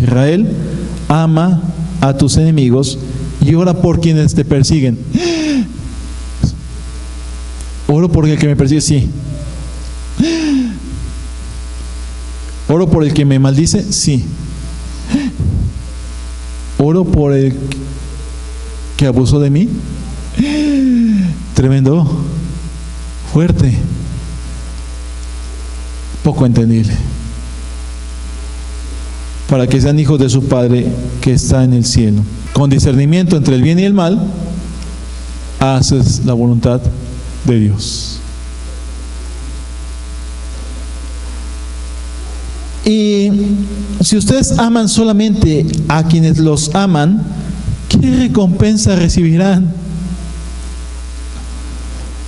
Israel, ama a tus enemigos y ora por quienes te persiguen. Oro por el que me persigue, sí. Oro por el que me maldice, sí. Oro por el que abusó de mí. Tremendo, fuerte, poco entendible. Para que sean hijos de su Padre que está en el cielo. Con discernimiento entre el bien y el mal, haces la voluntad de Dios. Y si ustedes aman solamente a quienes los aman, ¿qué recompensa recibirán?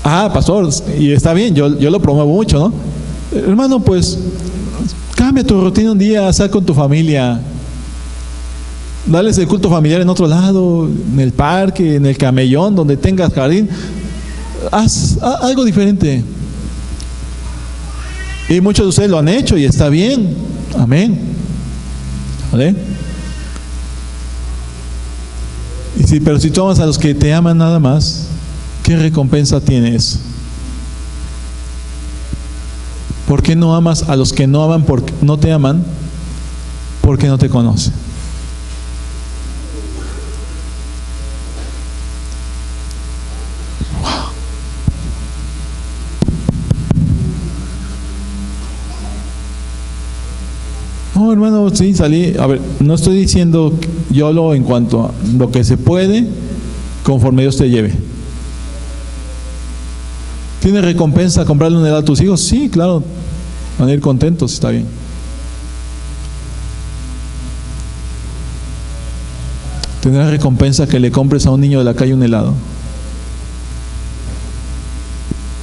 Ah, pastor, y está bien, yo lo promuevo mucho, ¿no? Hermano, pues, cambia tu rutina un día, sal con tu familia, dales el culto familiar en otro lado, en el parque, en el camellón, donde tengas jardín. Haz algo diferente. Y muchos de ustedes lo han hecho y está bien. Amén. ¿Vale? Pero si tú amas a los que te aman nada más, ¿qué recompensa tienes? ¿Por qué no amas a los que no aman porque no te aman? Porque no te conocen. No, hermano, sí, salí. A ver, no estoy diciendo en cuanto a lo que se puede, conforme Dios te lleve. ¿Tiene recompensa comprarle un helado a tus hijos? Sí, claro, van a ir contentos, está bien. ¿Tendrá recompensa que le compres a un niño de la calle un helado?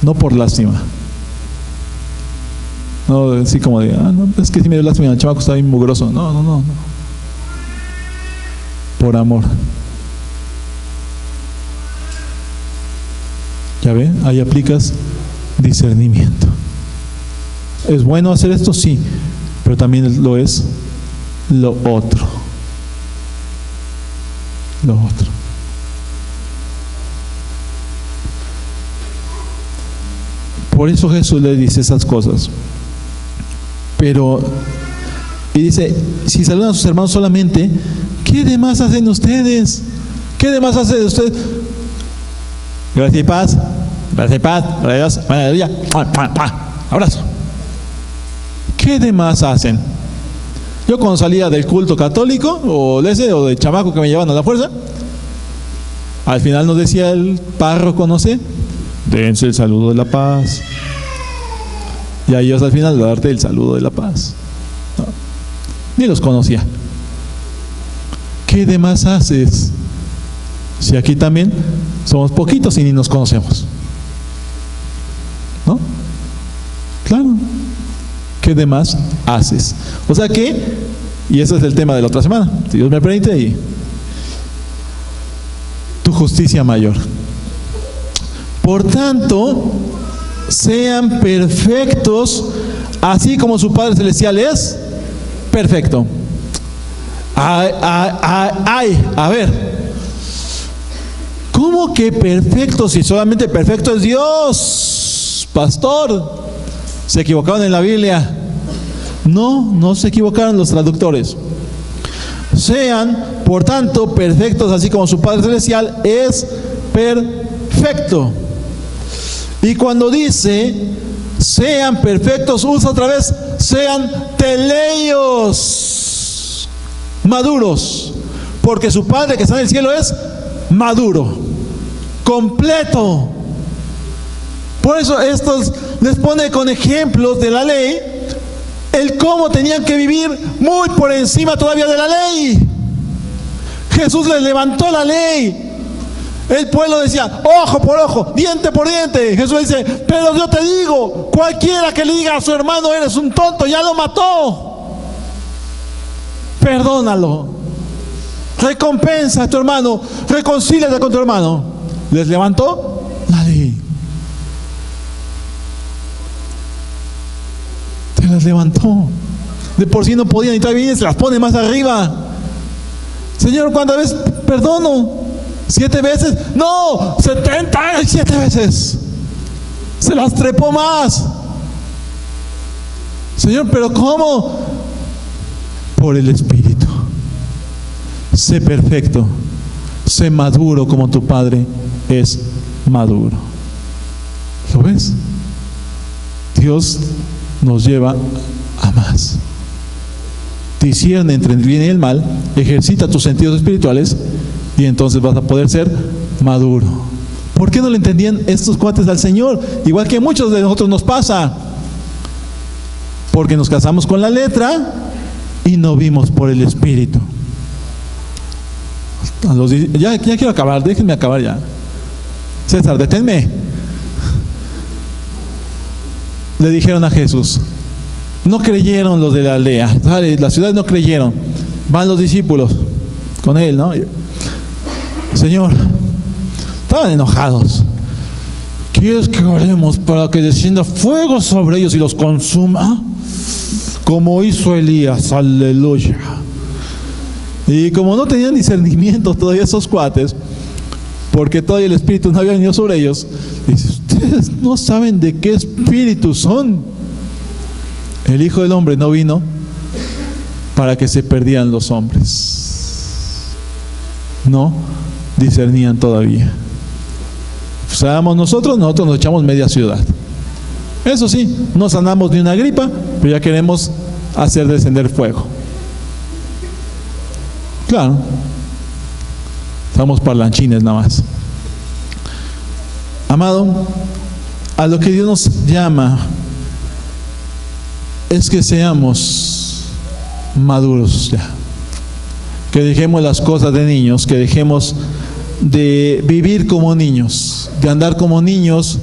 No por lástima. No, así como de, no, es que si me dio lástima, el chamaco está bien mugroso. No. Por amor. ¿Ya ve? Ahí aplicas discernimiento. ¿Es bueno hacer esto? Sí, pero también lo es lo otro. Lo otro. Por eso Jesús le dice esas cosas. Y dice, si saludan a sus hermanos solamente, ¿qué demás hacen ustedes? ¿Qué demás hacen ustedes? Gracias y paz. Gracias y paz. Gracias. Aleluya. Abrazo. ¿Qué demás hacen? Yo cuando salía del culto católico, o de chamaco que me llevaban a la fuerza, al final nos decía el párroco, no sé, dense el saludo de la paz. Y a ellos al final de darte el saludo de la paz. No, ni los conocía. ¿Qué demás haces? Si aquí también somos poquitos y ni nos conocemos. ¿No? Claro. ¿Qué demás haces? O sea que, y ese es el tema de la otra semana, si Dios me permite, y tu justicia mayor. Por tanto, sean perfectos, así como su Padre Celestial es perfecto. A ver, ¿cómo que perfecto si solamente perfecto es Dios? Pastor, ¿se equivocaron en la Biblia? No se equivocaron los traductores. Sean, por tanto, perfectos, así como su Padre Celestial es perfecto. Y cuando dice sean perfectos, usa otra vez, sean teleios, maduros, porque su Padre que está en el cielo es maduro, completo. Por eso estos les pone con ejemplos de la ley el cómo tenían que vivir muy por encima todavía de la ley. Jesús les levantó la ley. El pueblo decía, ojo por ojo, diente por diente. Jesús dice, pero yo te digo, cualquiera que le diga a su hermano, eres un tonto, ya lo mató. Perdónalo. Recompensa a tu hermano, reconcíliate con tu hermano. Les levantó la ley. Te las levantó. De por sí no podían entrar bien, se las pone más arriba. Señor, ¿cuántas veces perdono? 7 veces, no, 77 veces. Se las trepó más. Señor, pero ¿cómo? Por el Espíritu. Sé perfecto, sé maduro como tu Padre es maduro. ¿Lo ves? Dios nos lleva a más. Discierne entre el bien y el mal, ejercita tus sentidos espirituales y entonces vas a poder ser maduro. ¿Por qué no le entendían estos cuates al Señor? Igual que muchos de nosotros nos pasa. Porque nos casamos con la letra y no vimos por el Espíritu. Ya quiero acabar, déjenme acabar ya. César, deténme. Le dijeron a Jesús, no creyeron los de la aldea, la ciudad no creyeron. Van los discípulos con él, ¿no? Señor, estaban enojados. ¿Quieres que oremos para que descienda fuego sobre ellos y los consuma? Como hizo Elías, aleluya. Y como no tenían discernimiento todavía esos cuates, porque todavía el Espíritu no había venido sobre ellos, dice, ustedes no saben de qué espíritu son. El Hijo del Hombre no vino para que se perdieran los hombres. No discernían todavía. Sabemos nosotros nos echamos media ciudad. Eso sí, no sanamos ni una gripa, pero ya queremos hacer descender fuego. Claro, estamos parlanchines nada más. Amado, a lo que Dios nos llama es que seamos maduros ya. Que dejemos las cosas de niños, que dejemos de vivir como niños, de andar como niños,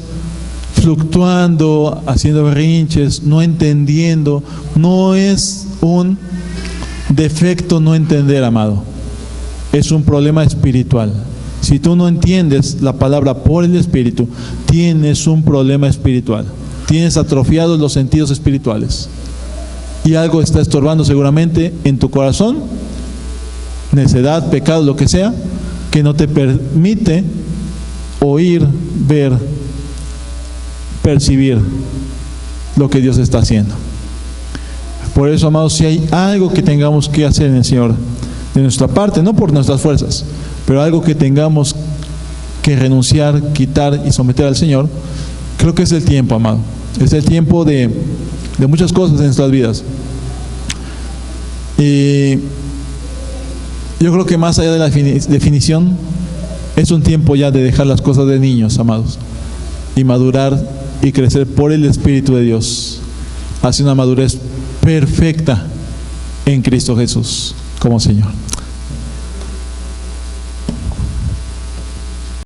fluctuando, haciendo berrinches, no entendiendo. No es un defecto no entender, amado. Es un problema espiritual. Si tú no entiendes la palabra por el Espíritu, tienes un problema espiritual. Tienes atrofiados los sentidos espirituales. Y algo está estorbando seguramente en tu corazón, necedad, pecado, lo que sea, que no te permite oír, ver, percibir lo que Dios está haciendo. Por eso, amados, si hay algo que tengamos que hacer en el Señor, de nuestra parte, no por nuestras fuerzas, pero algo que tengamos que renunciar, quitar y someter al Señor, creo que es el tiempo, amado. Es el tiempo de muchas cosas en nuestras vidas. Y yo creo que más allá de la definición, es un tiempo ya de dejar las cosas de niños, amados, y madurar y crecer por el Espíritu de Dios hacia una madurez perfecta en Cristo Jesús como Señor.